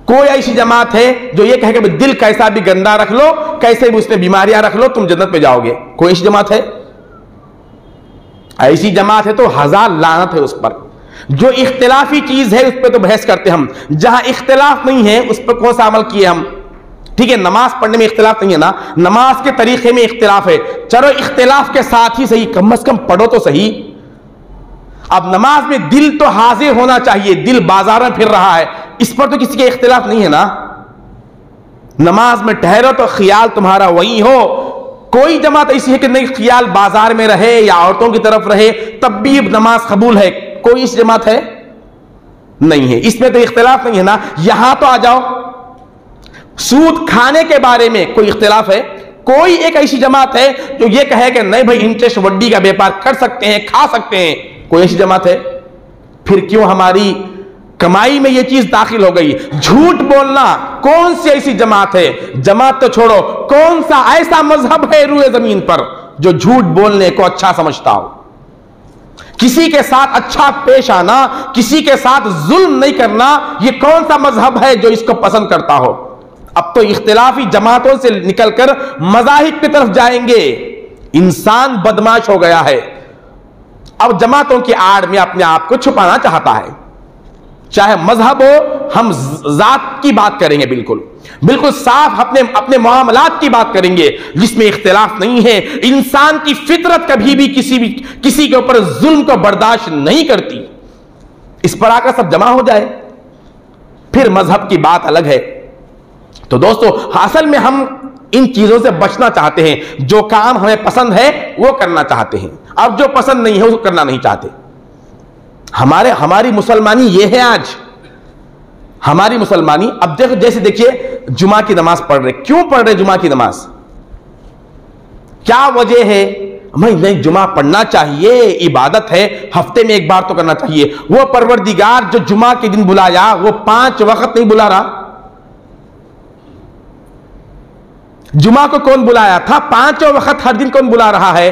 Speaker 1: کوئی ایسی جماعت ہے جو یہ کہے کہ دل کیسا بھی گندا رکھ لو، کیسے بھی اس میں بیماریاں رکھ لو، تم جنت پہ جاؤ گے؟ کوئی ایسی جماعت ہے؟ ایسی جماعت ہے تو ہزار لعنت ہے اس پر۔ جو اختلافی چیز ہے اس پہ تو بحث کرتے ہم، جہاں اختلاف نہیں ہے اس پہ کون سا عمل کیے ہم؟ ٹھیک ہے، نماز پڑھنے میں اختلاف نہیں ہے نا، نماز کے طریقے میں اختلاف ہے، چلو اختلاف کے ساتھ ہی صحیح، کم از کم پڑھو تو صحیح۔ اب نماز میں دل تو حاضر ہونا چاہیے، دل بازار میں پھر رہا ہے، اس پر تو کسی کے اختلاف نہیں ہے نا۔ نماز میں ٹھہرو تو خیال تمہارا وہی ہو۔ کوئی جماعت ایسی ہے کہ نہیں خیال بازار میں رہے یا عورتوں کی طرف رہے تب بھی نماز قبول ہے؟ کوئی اس جماعت ہے؟ نہیں ہے، اس میں تو اختلاف نہیں ہے نا۔ یہاں تو آ جاؤ، سود کھانے کے بارے میں کوئی اختلاف ہے؟ کوئی ایک ایسی جماعت ہے جو یہ کہے کہ نہیں بھائی انٹرسٹ وڈی کا بیپار کر سکتے ہیں، کھا سکتے ہیں؟ کوئی ایسی جماعت ہے؟ پھر کیوں ہماری کمائی میں یہ چیز داخل ہو گئی؟ جھوٹ بولنا کون سی ایسی جماعت ہے؟ جماعت تو چھوڑو، کون سا ایسا مذہب ہے روئے زمین پر جو جھوٹ بولنے کو اچھا سمجھتا ہو؟ کسی کے ساتھ اچھا پیش آنا، کسی کے ساتھ ظلم نہیں کرنا، یہ کون سا مذہب ہے جو اس کو پسند کرتا ہو؟ اب تو اختلافی جماعتوں سے نکل کر مذاہب کی طرف جائیں گے، انسان بدمعاش ہو گیا ہے، اب جماعتوں کی آڑ میں اپنے آپ کو چھپانا چاہتا ہے۔ چاہے مذہب ہو، ہم ذات کی بات کریں گے، بالکل صاف اپنے معاملات کی بات کریں گے جس میں اختلاف نہیں ہے۔ انسان کی فطرت کبھی بھی کسی کے اوپر ظلم کو برداشت نہیں کرتی۔ اس پر آ کر سب جمع ہو جائے، پھر مذہب کی بات الگ ہے۔ تو دوستو اصل میں ہم ان چیزوں سے بچنا چاہتے ہیں. جو کام ہمیں پسند ہے وہ کرنا چاہتے ہیں, اب جو پسند نہیں ہے وہ کرنا نہیں چاہتے. ہماری مسلمانی یہ ہے آج, ہماری مسلمانی. اب جیسے دیکھیے جمعہ کی نماز پڑھ رہے, کیوں پڑھ رہے جمعہ کی نماز؟ کیا وجہ ہے؟ نہیں, جمعہ پڑھنا چاہیے, عبادت ہے, ہفتے میں ایک بار تو کرنا چاہیے. وہ پروردگار جو جمعہ کے دن بلایا وہ 5 وقت نہیں بلا رہا. جمعہ کو کون بلایا تھا؟ 5 وقت ہر دن کون بلا رہا ہے؟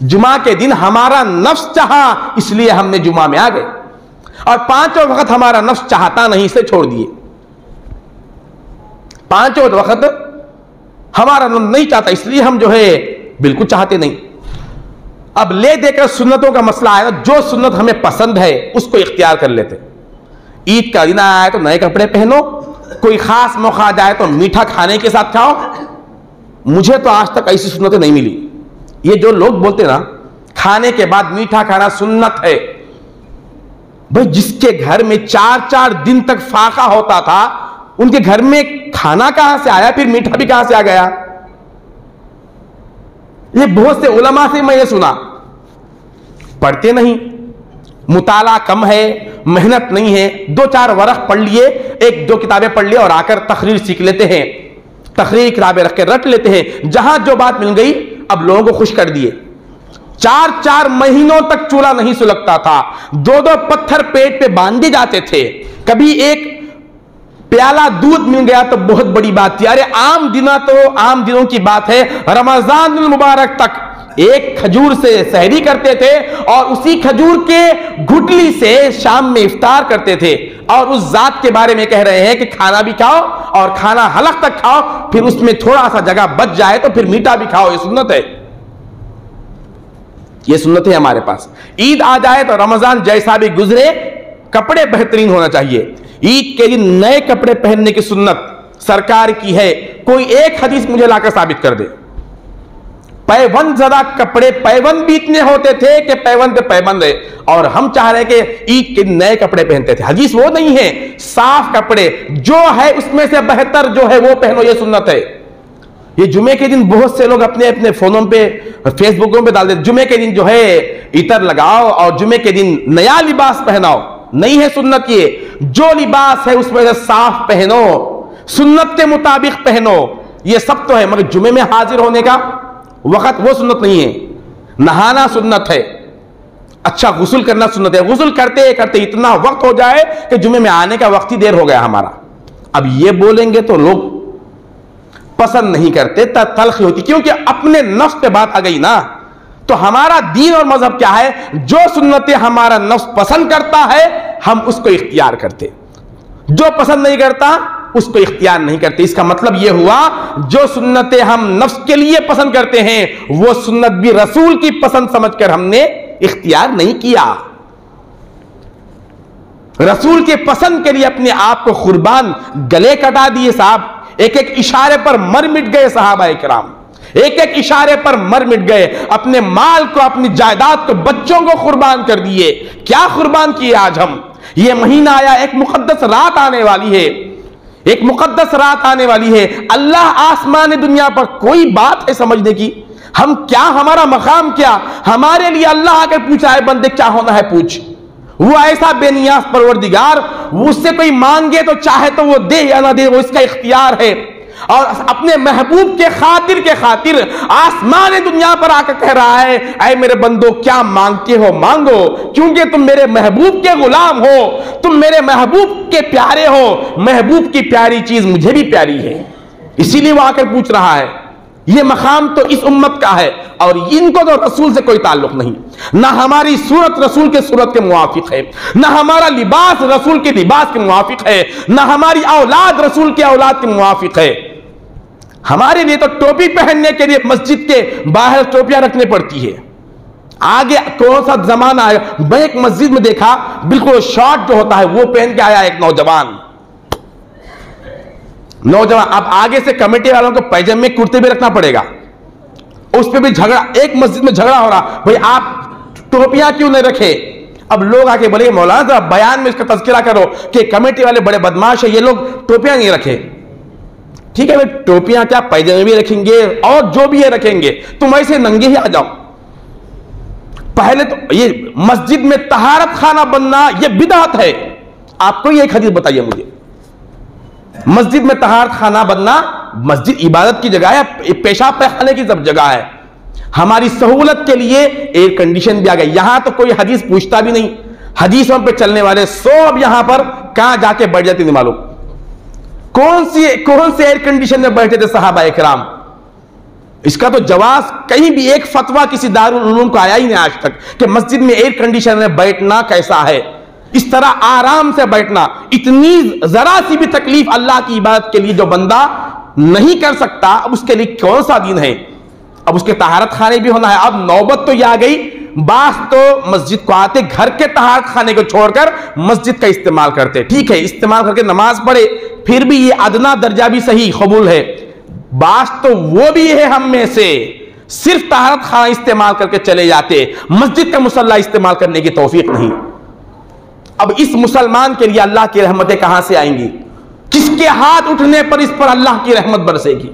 Speaker 1: جمعہ کے دن ہمارا نفس چاہا اس لیے ہم نے جمعہ میں آ گئے, اور 5 وقت ہمارا نفس چاہتا نہیں اسے چھوڑ دیے. 5 وقت ہمارا نفس نہیں چاہتا اس لیے ہم جو ہے بالکل چاہتے نہیں. اب لے دے کر سنتوں کا مسئلہ آیا, جو سنت ہمیں پسند ہے اس کو اختیار کر لیتے. عید کا دن آیا تو نئے کپڑے پہنو, کوئی خاص موقع جائے تو میٹھا کھانے کے ساتھ کھاؤ. مجھے تو آج تک ایسی سنتیں نہیں ملی. یہ جو لوگ بولتے نا کھانے کے بعد میٹھا کھانا سنت ہے, بھئی جس کے گھر میں 4 دن تک فاقہ ہوتا تھا ان کے گھر میں کھانا کہاں سے آیا, پھر میٹھا بھی کہاں سے آ گیا؟ یہ بہت سے علماء سے میں یہ سنا, پڑھتے نہیں, مطالعہ کم ہے, محنت نہیں ہے, 2-4 ورق پڑھ لیے, 1-2 کتابیں پڑھ لیے اور آ کر تقریر سیکھ لیتے ہیں, تقریر کتابیں رکھ کے رٹ لیتے ہیں. جہاں جو بات مل گئی اب لوگوں کو خوش کر دیے. 4 مہینوں تک چولہا نہیں سلگتا تھا, 2 پتھر پیٹ پہ باندھے جاتے تھے. کبھی ایک پیالہ دودھ مل گیا تو بہت بڑی بات تھی. ارے عام دنوں کی بات ہے, رمضان المبارک تک ایک کھجور سے سحری کرتے تھے اور اسی کھجور کے گھٹلی سے شام میں افطار کرتے تھے. اور اس ذات کے بارے میں کہہ رہے ہیں کہ کھانا بھی کھاؤ اور کھانا حلق تک کھاؤ, پھر اس میں تھوڑا سا جگہ بچ جائے تو پھر میٹھا بھی کھاؤ. یہ سنت ہے, یہ سنت ہے ہمارے پاس. عید آ جائے تو رمضان جیسا بھی گزرے کپڑے بہترین ہونا چاہیے. عید کے دن نئے کپڑے پہننے کی سنت سرکار کی ہے. کوئی ایک حدیث مجھے لا کر ثابت کر دے. پیوند زدہ کپڑے, پیوند بھی اتنے ہوتے تھے کہ پیوند پہ پیوند ہے, اور ہم چاہ رہے کہ عید کے نئے کپڑے پہنتے تھے. حدیث وہ نہیں ہے, صاف کپڑے جو ہے اس میں سے بہتر جو ہے وہ پہنو, یہ سنت ہے. یہ جمعے کے دن بہت سے لوگ اپنے فونوں پہ فیس بکوں پہ ڈال دیتے, جمعے کے دن جو ہے عطر لگاؤ اور جمعے کے دن نیا لباس پہناؤ. نہیں ہے سنت. یہ جو لباس ہے اس میں سے صاف پہنو, سنت کے مطابق پہنو. یہ سب تو ہے, مگر جمعے میں حاضر ہونے کا وقت وہ سنت نہیں ہے. نہانا سنت ہے, اچھا غسل کرنا سنت ہے. غسل کرتے کرتے اتنا وقت ہو جائے کہ جمعے میں آنے کا وقت ہی دیر ہو گیا ہمارا. اب یہ بولیں گے تو لوگ پسند نہیں کرتے, تلخی ہوتی, کیونکہ اپنے نفس پہ بات آ گئی نا. تو ہمارا دین اور مذہب کیا ہے؟ جو سنتیں ہمارا نفس پسند کرتا ہے ہم اس کو اختیار کرتے, جو پسند نہیں کرتا اس کو اختیار نہیں کرتے. اس کا مطلب یہ ہوا جو سنتیں ہم نفس کے لیے پسند کرتے ہیں وہ سنت بھی رسول کی پسند سمجھ کر ہم نے اختیار نہیں کیا. رسول کے پسند کے لیے اپنے آپ کو قربان گلے کٹا دیے صاحب. ایک اشارے پر مر مٹ گئے صحابہ کرام, ایک اشارے پر مر مٹ گئے. اپنے مال کو, اپنی جائیداد کو, بچوں کو قربان کر دیے. کیا قربان کیے آج ہم؟ یہ مہینہ آیا, ایک مقدس رات آنے والی ہے, ایک مقدس رات آنے والی ہے. اللہ آسمان دنیا پر کوئی بات ہے سمجھنے کی؟ ہم کیا, ہمارا مقام کیا؟ ہمارے لیے اللہ آ کر پوچھا ہے بندے کیا ہونا ہے پوچھ. وہ ایسا بے نیاز پروردگار, اس سے کوئی مانگے تو چاہے تو وہ دے یا نہ دے, وہ اس کا اختیار ہے. اور اپنے محبوب کے خاطر آسمان دنیا پر آ کر کہہ رہا ہے اے میرے بندو کیا مانگتے ہو مانگو, کیونکہ تم میرے محبوب کے غلام ہو, تم میرے محبوب کے پیارے ہو. محبوب کی پیاری چیز مجھے بھی پیاری ہے, اسی لیے وہ آ کر پوچھ رہا ہے. یہ مقام تو اس امت کا ہے, اور ان کو تو رسول سے کوئی تعلق نہیں. نہ ہماری صورت رسول کے صورت کے موافق ہے, نہ ہمارا لباس رسول کے لباس کے موافق ہے, نہ ہماری اولاد رسول کے اولاد کے موافق ہے. ہمارے لیے تو ٹوپی پہننے کے لیے مسجد کے باہر ٹوپیاں رکھنی پڑتی ہے. آگے کون سا زمانہ آئے. میں ایک مسجد میں دیکھا بالکل شارٹ جو ہوتا ہے وہ پہن کے آیا ایک نوجوان. اب آگے سے کمیٹی والوں کو پیجامے کرتے بھی رکھنا پڑے گا, اس پہ بھی جھگڑا. ایک مسجد میں جھگڑا ہو رہا, بھئی آپ ٹوپیاں کیوں نہیں رکھے؟ اب لوگ آ کے بولے مولانا صاحب بیان میں اس کا تذکرہ کرو کہ کمیٹی والے بڑے بدماش ہیں, یہ لوگ ٹوپیاں نہیں رکھے. ٹھیک ہے بھائی ٹوپیاں کیا پیجامے بھی رکھیں گے اور جو بھی ہے رکھیں گے، تم ایسے ننگے ہی آ جاؤ۔ پہلے تو یہ مسجد میں طہارت خانہ بننا یہ بدعت ہے۔ آپ کو یہ ایک حدیث بتائیے مجھے، مسجد میں طہارت خانہ بننا، مسجد عبادت کی جگہ ہے، پیشاب پیخانے کی سب جگہ ہے، ہماری سہولت کے لیے ایئر کنڈیشن بھی آ گیا۔ یہاں تو کوئی حدیث پوچھتا بھی نہیں، حدیثوں پہ چلنے والے سب یہاں پر کہاں جا کے بیٹھ جاتے نہیں معلوم۔ کون سے ایئر کنڈیشن میں بیٹھے تھے صحابہ اکرام؟ اس کا تو جواز کہیں بھی ایک فتویٰ کسی دارالعلوم کو آیا ہی نہیں آج تک کہ مسجد میں ایئر کنڈیشن میں بیٹھنا کیسا ہے، اس طرح آرام سے بیٹھنا۔ اتنی ذرا سی بھی تکلیف اللہ کی عبادت کے لیے جو بندہ نہیں کر سکتا، اب اس کے لیے کون سا دین ہے؟ اب اس کے طہارت خانے بھی ہونا ہے۔ اب نوبت تو یہ آ گئی، بعض تو مسجد کو آتے گھر کے طہارت خانے کو چھوڑ کر مسجد کا استعمال کرتے، ٹھیک ہے استعمال کر کے نماز پڑھے، پھر بھی یہ ادنا درجہ بھی صحیح قبول ہے۔ بعض تو وہ بھی ہے ہم میں سے صرف طہارت خانہ استعمال کر کے چلے جاتے، مسجد کا مصلی استعمال کرنے کی توفیق نہیں۔ اب اس مسلمان کے لیے اللہ کی رحمتیں کہاں سے آئیں گی؟ کس کے ہاتھ اٹھنے پر اس پر اللہ کی رحمت برسے گی؟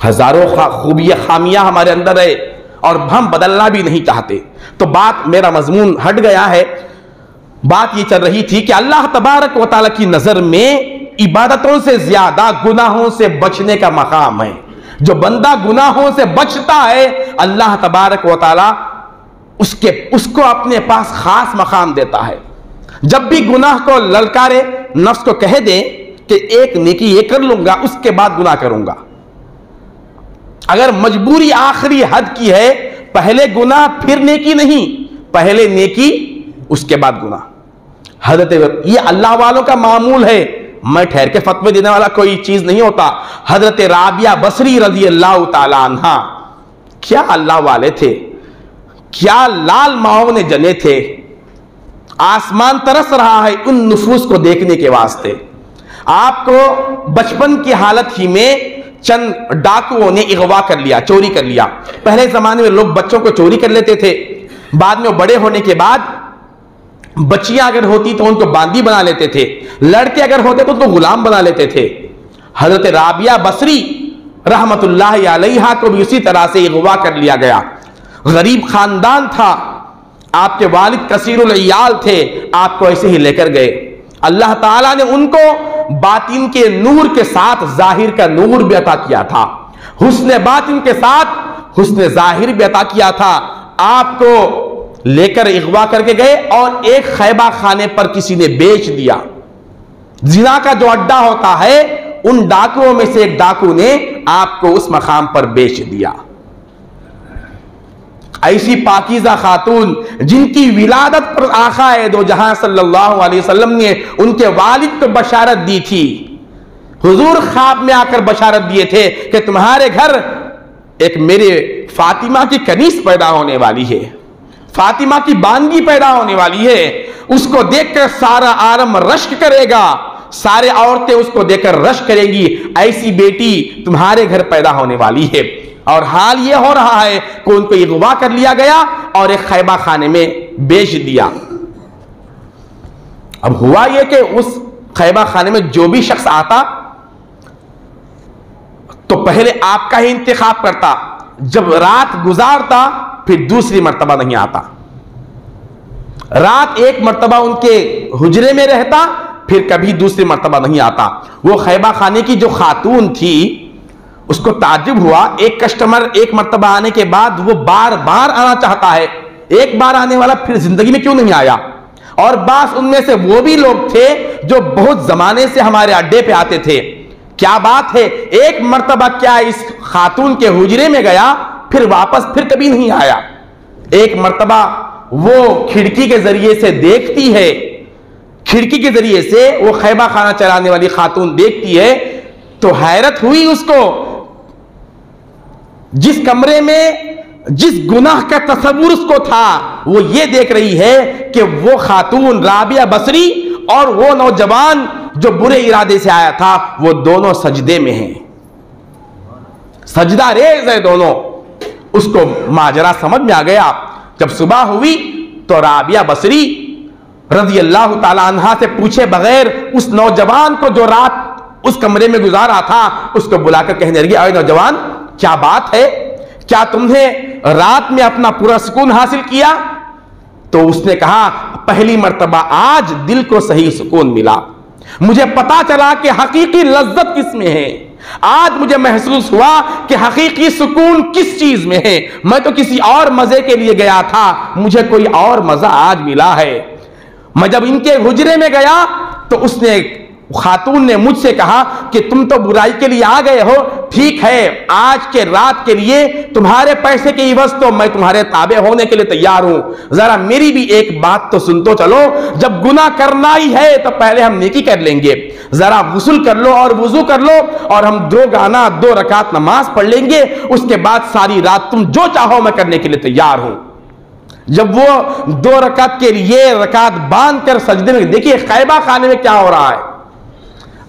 Speaker 1: ہزاروں خوبیاں خامیاں ہمارے اندر ہے اور ہم بدلنا بھی نہیں چاہتے۔ تو بات میرا مضمون ہٹ گیا ہے، بات یہ چل رہی تھی کہ اللہ تبارک و تعالیٰ کی نظر میں عبادتوں سے زیادہ گناہوں سے بچنے کا مقام ہے۔ جو بندہ گناہوں سے بچتا ہے اللہ تبارک و تعالیٰ اس کو اپنے پاس خاص مقام دیتا ہے۔ جب بھی گناہ کو للکارے، نفس کو کہہ دیں کہ ایک نیکی یہ کر لوں گا اس کے بعد گناہ کروں گا، اگر مجبوری آخری حد کی ہے پہلے گناہ پھر نیکی نہیں، پہلے نیکی اس کے بعد گناہ۔ حضرت یہ اللہ والوں کا معمول ہے، میں ٹھہر کے فتوے دینے والا کوئی چیز نہیں ہوتا۔ حضرت رابعہ بصری رضی اللہ تعالی عنہ کیا اللہ والے تھے، کیا لال معاون جنے تھے، آسمان ترس رہا ہے ان نفوس کو دیکھنے کے واسطے۔ آپ کو بچپن کی حالت ہی میں چند ڈاکوؤں نے اغوا کر لیا، چوری کر لیا۔ پہلے زمانے میں لوگ بچوں کو چوری کر لیتے تھے، بعد میں بڑے ہونے کے بعد بچیاں اگر ہوتی تو ان کو باندی بنا لیتے تھے، لڑکے اگر ہوتے تو ان کو غلام بنا لیتے تھے۔ حضرت رابعہ بصری رحمت اللہ علیہا کو بھی اسی طرح سے اغوا کر لیا گیا۔ غریب خاندان تھا، آپ کے والد کثیر العیال تھے، آپ کو ایسے ہی لے کر گئے۔ اللہ تعالیٰ نے ان کو باطن کے نور کے ساتھ ظاہر کا نور بھی عطا کیا تھا، حسن باطن کے ساتھ حسن ظاہر بھی عطا کیا تھا۔ آپ کو لے کر اغوا کر کے گئے اور ایک خیبہ خانے پر کسی نے بیچ دیا۔ زنا کا جو اڈا ہوتا ہے ان ڈاکوؤں میں سے ایک ڈاکو نے آپ کو اس مقام پر بیچ دیا۔ ایسی پاکیزہ خاتون جن کی ولادت پر آقا دو جہاں صلی اللہ علیہ وسلم نے ان کے والد کو بشارت دی تھی، حضور خواب میں آ کر بشارت دیے تھے کہ تمہارے گھر ایک میرے فاطمہ کی کنیز پیدا ہونے والی ہے، فاطمہ کی باندگی پیدا ہونے والی ہے، اس کو دیکھ کر سارا عالم رشک کرے گا، سارے عورتیں اس کو دیکھ کر رشک کریں گی، ایسی بیٹی تمہارے گھر پیدا ہونے والی ہے۔ اور حال یہ ہو رہا ہے کہ ان کو اغوا کر لیا گیا اور ایک خیبہ خانے میں بیچ دیا۔ اب ہوا یہ کہ اس خیبہ خانے میں جو بھی شخص آتا تو پہلے آپ کا ہی انتخاب کرتا، جب رات گزارتا پھر دوسری مرتبہ نہیں آتا، رات ایک مرتبہ ان کے حجرے میں رہتا پھر کبھی دوسری مرتبہ نہیں آتا۔ وہ خیبہ خانے کی جو خاتون تھی اس کو تعجب ہوا، ایک کسٹمر ایک مرتبہ آنے کے بعد وہ بار بار آنا چاہتا ہے، ایک بار آنے والا پھر زندگی میں کیوں نہیں آیا؟ اور بعض ان میں سے وہ بھی لوگ تھے جو بہت زمانے سے ہمارے اڈے پہ آتے تھے، کیا بات ہے ایک مرتبہ کیا اس خاتون کے حجرے میں گیا پھر واپس پھر کبھی نہیں آیا؟ ایک مرتبہ وہ کھڑکی کے ذریعے سے دیکھتی ہے، کھڑکی کے ذریعے سے وہ خیبہ خانہ چلانے والی خاتون دیکھتی ہے تو حیرت ہوئی اس کو، جس کمرے میں جس گناہ کا تصور اس کو تھا وہ یہ دیکھ رہی ہے کہ وہ خاتون رابعہ بصری اور وہ نوجوان جو برے ارادے سے آیا تھا وہ دونوں سجدے میں ہیں، سجدہ ریز ہے دونوں۔ اس کو ماجرا سمجھ میں آ گیا۔ جب صبح ہوئی تو رابعہ بصری رضی اللہ تعالی عنہا سے پوچھے بغیر اس نوجوان کو جو رات اس کمرے میں گزارا تھا، اس کو بلا کر کہنے لگی، اے نوجوان کیا بات ہے، کیا تم نے رات میں اپنا پورا سکون حاصل کیا؟ تو اس نے کہا پہلی مرتبہ آج دل کو صحیح سکون ملا، مجھے پتا چلا کہ حقیقی لذت کس میں ہے، آج مجھے محسوس ہوا کہ حقیقی سکون کس چیز میں ہے، میں تو کسی اور مزے کے لیے گیا تھا، مجھے کوئی اور مزہ آج ملا ہے۔ میں جب ان کے حجرے میں گیا تو اس نے خاتون نے مجھ سے کہا کہ تم تو برائی کے لیے آ گئے ہو، ٹھیک ہے آج کے رات کے لیے تمہارے پیسے کے عوض تو میں تمہارے تابع ہونے کے لیے تیار ہوں، ذرا میری بھی ایک بات تو سن تو چلو، جب گناہ کرنا ہی ہے تو پہلے ہم نیکی کر لیں گے، ذرا غسل کر لو اور وضو کر لو اور ہم 2 رکعت نماز پڑھ لیں گے، اس کے بعد ساری رات تم جو چاہو میں کرنے کے لیے تیار ہوں۔ جب وہ 2 رکعت کے لیے رکعت باندھ کر سجدے میں، دیکھیے خیبہ خانے میں کیا ہو رہا ہے،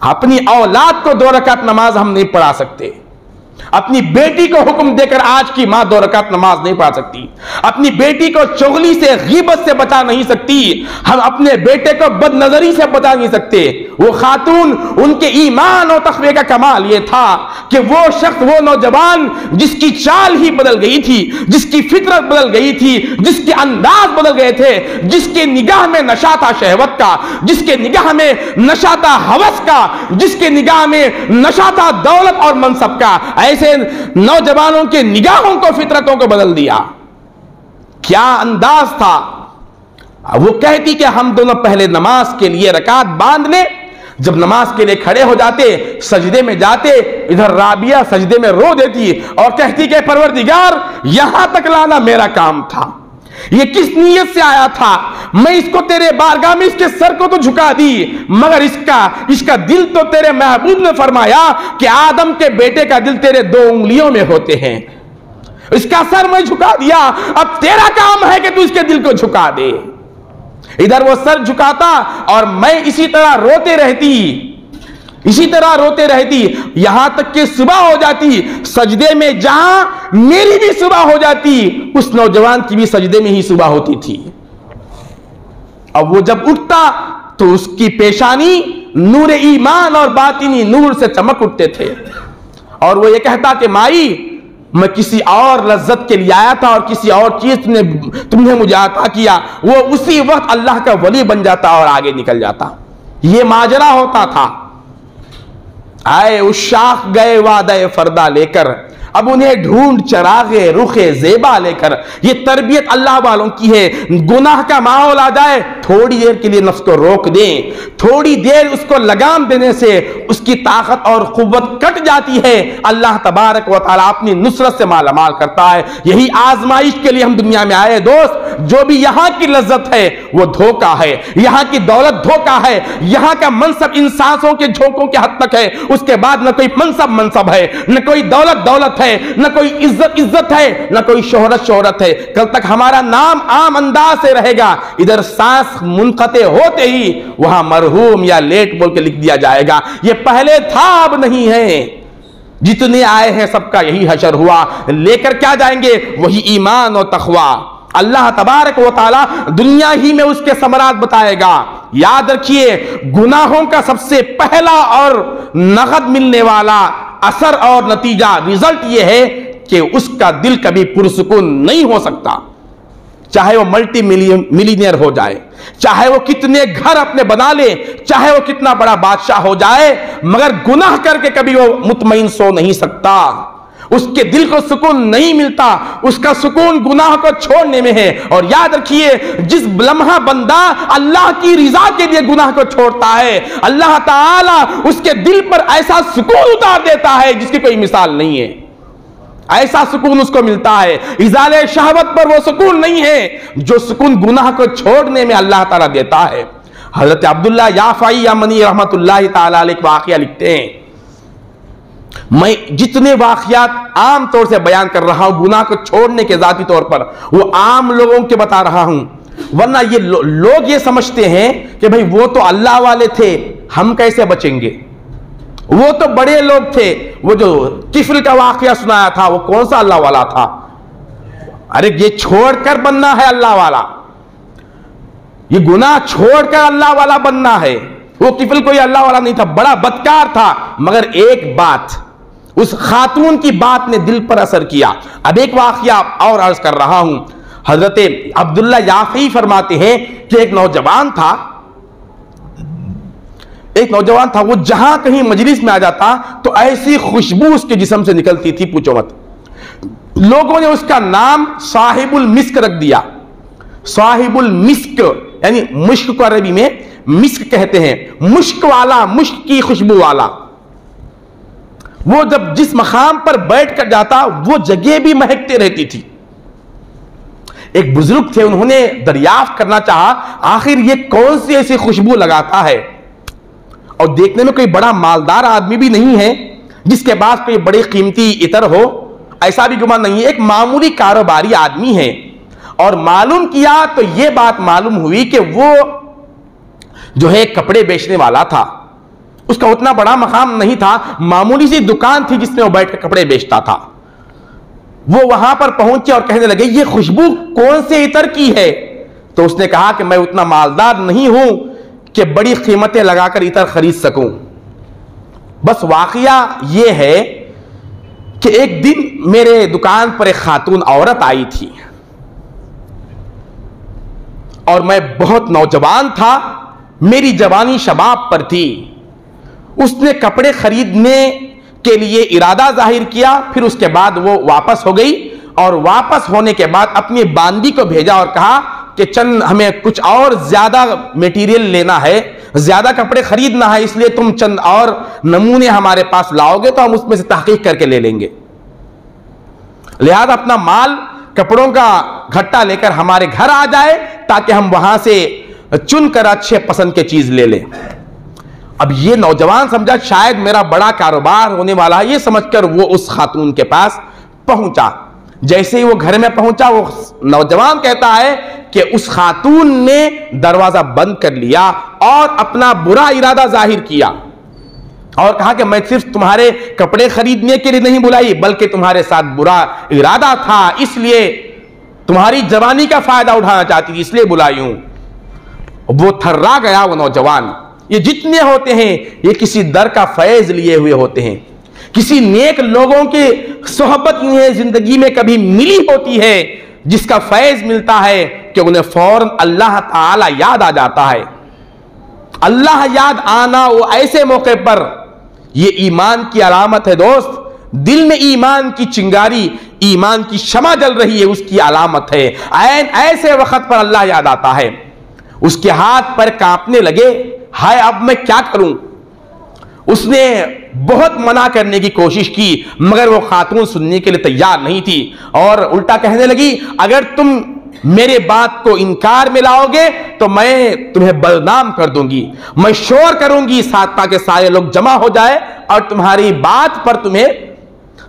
Speaker 1: اپنی اولاد کو 2 رکعت نماز ہم نہیں پڑھا سکتے، اپنی بیٹی کو حکم دے کر آج کی ماں 2 رکعت نماز نہیں پڑھا سکتی، اپنی بیٹی کو چغلی سے غیبت سے بچا نہیں سکتی، ہم اپنے بیٹے کو بد نظری سے بچا نہیں سکتے۔ وہ خاتون ان کے ایمان اور تقوی کا کمال یہ تھا کہ وہ شخص، وہ نوجوان جس کی چال ہی بدل گئی تھی، جس کی فطرت بدل گئی تھی، جس کے انداز بدل گئے تھے، جس کے نگاہ میں نشہ تھا شہوت کا، جس کے نگاہ میں نشہ تھا ہوس کا، جس کے نگاہ میں نشہ تھا دولت اور منصب کا، ایسے نوجوانوں کے نگاہوں کو، فطرتوں کو بدل دیا۔ کیا انداز تھا! وہ کہتی کہ ہم دونوں پہلے نماز کے لیے رکعت باندھ لیں، جب نماز کے لیے کھڑے ہو جاتے، سجدے میں جاتے، ادھر رابعہ سجدے میں رو دیتی اور کہتی کہ پروردگار یہاں تک لانا میرا کام تھا، یہ کس نیت سے آیا تھا، میں اس کو تیرے بارگاہ میں اس کے سر کو تو جھکا دی، مگر اس کا دل تو تیرے محبوب نے فرمایا کہ آدم کے بیٹے کا دل تیرے 2 انگلیوں میں ہوتے ہیں، اس کا سر میں جھکا دیا، اب تیرا کام ہے کہ تو اس کے دل کو جھکا دے۔ ادھر وہ سر جھکاتا اور میں اسی طرح روتے رہتی، یہاں تک کہ صبح ہو جاتی، سجدے میں جہاں میری بھی صبح ہو جاتی، اس نوجوان کی بھی سجدے میں ہی صبح ہوتی تھی۔ اب وہ جب اٹھتا تو اس کی پیشانی نور ایمان اور باطنی نور سے چمک اٹھتے تھے، اور وہ یہ کہتا کہ مائی میں کسی اور لذت کے لیے آیا تھا اور کسی اور چیز تم نے مجھے عطا کیا، وہ اسی وقت اللہ کا ولی بن جاتا اور آگے نکل جاتا۔ یہ ماجرا ہوتا تھا۔ آئے اس شاخ گئے وعدہ فردا لے کر، اب انہیں ڈھونڈ چراغے رخ زیبا لے کر۔ یہ تربیت اللہ والوں کی ہے۔ گناہ کا ماحول آ جائے، تھوڑی دیر کے لیے نفس کو روک دیں، تھوڑی دیر اس کو لگام دینے سے اس کی طاقت اور قوت کٹ جاتی ہے، اللہ تبارک و تعالیٰ اپنی نصرت سے مالا مال کرتا ہے۔ یہی آزمائش کے لیے ہم دنیا میں آئے دوست۔ جو بھی یہاں کی لذت ہے وہ دھوکہ ہے، یہاں کی دولت دھوکہ ہے، یہاں کا منصب ان سانسوں کے جھونکوں کے حد تک ہے، اس کے بعد نہ کوئی منصب ہے، نہ کوئی دولت ہے، نہ کوئی عزت ہے، نہ کوئی شہرت ہے۔ کل تک ہمارا نام عام انداز سے رہے گا، ادھر سانس منقطع ہوتے ہی وہاں مرحوم یا لیٹ بول کے لکھ دیا جائے گا۔ یہ پہلے تھا اب نہیں ہے، جتنے آئے ہیں سب کا یہی حشر ہوا، لے کر کیا جائیں گے؟ وہی ایمان اور تقوی۔ اللہ تبارک و تعالیٰ دنیا ہی میں اس کے ثمرات بتائے گا۔ یاد رکھیے، گناہوں کا سب سے پہلا اور نقد ملنے والا اثر اور نتیجہ، رزلٹ یہ ہے کہ اس کا دل کبھی پرسکون نہیں ہو سکتا، چاہے وہ ملٹی ملینئر ہو جائے، چاہے وہ کتنے گھر اپنے بنا لے، چاہے وہ کتنا بڑا بادشاہ ہو جائے، مگر گناہ کر کے کبھی وہ مطمئن سو نہیں سکتا، اس کے دل کو سکون نہیں ملتا، اس کا سکون گناہ کو چھوڑنے میں ہے۔ اور یاد رکھیے، جس لمحہ بندہ اللہ کی رضا کے لیے گناہ کو چھوڑتا ہے، اللہ تعالیٰ اس کے دل پر ایسا سکون اتار دیتا ہے جس کی کوئی مثال نہیں ہے، ایسا سکون اس کو ملتا ہے۔ ازالے شہوت پر وہ سکون نہیں ہے جو سکون گناہ کو چھوڑنے میں اللہ تعالیٰ دیتا ہے۔ حضرت عبداللہ یافعی یمنی رحمت اللہ تعالیٰ علیہ واقعہ لکھتے ہیں، میں جتنے واقعات عام طور سے بیان کر رہا ہوں گناہ کو چھوڑنے کے ذاتی طور پر، وہ عام لوگوں کے بتا رہا ہوں، ورنہ یہ لوگ یہ سمجھتے ہیں کہ بھئی وہ تو اللہ والے تھے، ہم کیسے بچیں گے؟ وہ تو بڑے لوگ تھے، وہ جو کفل کا واقعہ سنایا تھا وہ کون سا اللہ والا تھا؟ ارے یہ چھوڑ کر بننا ہے اللہ والا، یہ گناہ چھوڑ کر اللہ والا بننا ہے۔ وہ طفل کوئی اللہ والا نہیں تھا، بڑا بدکار تھا، مگر ایک بات، اس خاتون کی بات نے دل پر اثر کیا۔ اب ایک واقعہ اور عرض کر رہا ہوں۔ حضرت عبداللہ یافعی فرماتے ہیں کہ ایک نوجوان تھا، وہ جہاں کہیں مجلس میں آ جاتا تو ایسی خوشبو اس کے جسم سے نکلتی تھی، پوچھو مت۔ لوگوں نے اس کا نام صاحب المسک رکھ دیا۔ صاحب المسک یعنی مشک کو عربی میں مسک کہتے ہیں، مشک والا، مشک کی خوشبو والا۔ وہ جب جس مقام پر بیٹھ کر جاتا وہ جگہ بھی مہکتے رہتی تھی۔ ایک بزرگ تھے، انہوں نے دریافت کرنا چاہا آخر یہ کون سی ایسی خوشبو لگاتا ہے، اور دیکھنے میں کوئی بڑا مالدار آدمی بھی نہیں ہے جس کے پاس کوئی بڑی قیمتی عطر ہو، ایسا بھی گمان نہیں ہے، ایک معمولی کاروباری آدمی ہے۔ اور معلوم کیا تو یہ بات معلوم ہوئی کہ وہ جو ہے کپڑے بیچنے والا تھا، اس کا اتنا بڑا مقام نہیں تھا، معمولی سی دکان تھی جس میں وہ بیٹھ کر کپڑے بیچتا تھا۔ وہ وہاں پر پہنچے اور کہنے لگے یہ خوشبو کون سے عطر کی ہے؟ تو اس نے کہا کہ میں اتنا مالدار نہیں ہوں کہ بڑی قیمتیں لگا کر عطر خرید سکوں۔ بس واقعہ یہ ہے کہ ایک دن میرے دکان پر ایک خاتون عورت آئی تھی، اور میں بہت نوجوان تھا، میری جوانی شباب پر تھی۔ اس نے کپڑے خریدنے کے لیے ارادہ ظاہر کیا، پھر اس کے بعد وہ واپس ہو گئی، اور واپس ہونے کے بعد اپنی باندی کو بھیجا اور کہا کہ چند ہمیں کچھ اور زیادہ میٹیریل لینا ہے، زیادہ کپڑے خریدنا ہے، اس لیے تم چند اور نمونے ہمارے پاس لاؤ گے تو ہم اس میں سے تحقیق کر کے لے لیں گے، لہذا اپنا مال کپڑوں کا گھٹا لے کر ہمارے گھر آ جائے تاکہ ہم وہاں سے چن کر اچھے پسند کے چیز لے لیں۔ اب یہ نوجوان سمجھا شاید میرا بڑا کاروبار ہونے والا ہے، یہ سمجھ کر وہ اس خاتون کے پاس پہنچا۔ جیسے ہی وہ گھر میں پہنچا، وہ نوجوان کہتا ہے کہ اس خاتون نے دروازہ بند کر لیا اور اپنا برا ارادہ ظاہر کیا، اور کہا کہ میں صرف تمہارے کپڑے خریدنے کے لیے نہیں بلائی بلکہ تمہارے ساتھ برا ارادہ تھا، اس لیے تمہاری جوانی کا فائدہ اٹھانا چاہتی تھی، اس لیے بلائی ہوں۔ وہ تھرا گیا وہ نوجوان۔ یہ جتنے ہوتے ہیں یہ کسی در کا فیض لیے ہوئے ہوتے ہیں، کسی نیک لوگوں کی صحبت انہیں زندگی میں کبھی ملی ہوتی ہے جس کا فیض ملتا ہے کہ انہیں فوراً اللہ تعالی یاد آ جاتا ہے۔ اللہ یاد آنا وہ ایسے موقع پر یہ ایمان کی علامت ہے دوست، دل میں ایمان کی چنگاری، ایمان کی شمع جل رہی ہے، اس کی علامت ہے۔ ایسے وقت پر اللہ یاد آتا ہے، اس کے ہاتھ پر کانپنے لگے، ہائے اب میں کیا کروں۔ اس نے بہت منع کرنے کی کوشش کی مگر وہ خاتون سننے کے لیے تیار نہیں تھی، اور الٹا کہنے لگی اگر تم میرے بات کو انکار میں لاؤ گے تو میں تمہیں بدنام کر دوں گی، میں شور کروں گی ساتھ تاکہ سارے لوگ جمع ہو جائے اور تمہاری بات پر تمہیں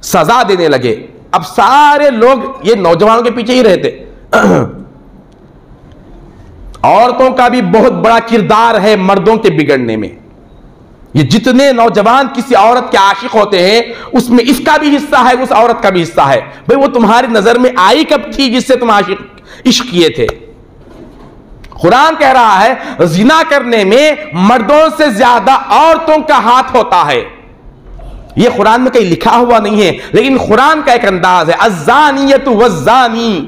Speaker 1: سزا دینے لگے۔ اب سارے لوگ یہ نوجوانوں کے پیچھے ہی رہتے۔ عورتوں کا بھی بہت بڑا کردار ہے مردوں کے بگڑنے میں۔ یہ جتنے نوجوان کسی عورت کے عاشق ہوتے ہیں اس میں اس کا بھی حصہ ہے، اس عورت کا بھی حصہ ہے۔ بھئی وہ تمہاری نظر میں آئی کب تھی جس سے تم عشق کیے تھے؟ قرآن کہہ رہا ہے زنا کرنے میں مردوں سے زیادہ عورتوں کا ہاتھ ہوتا ہے۔ یہ قرآن میں کہیں لکھا ہوا نہیں ہے لیکن قرآن کا ایک انداز ہے، الزانیۃ والزانی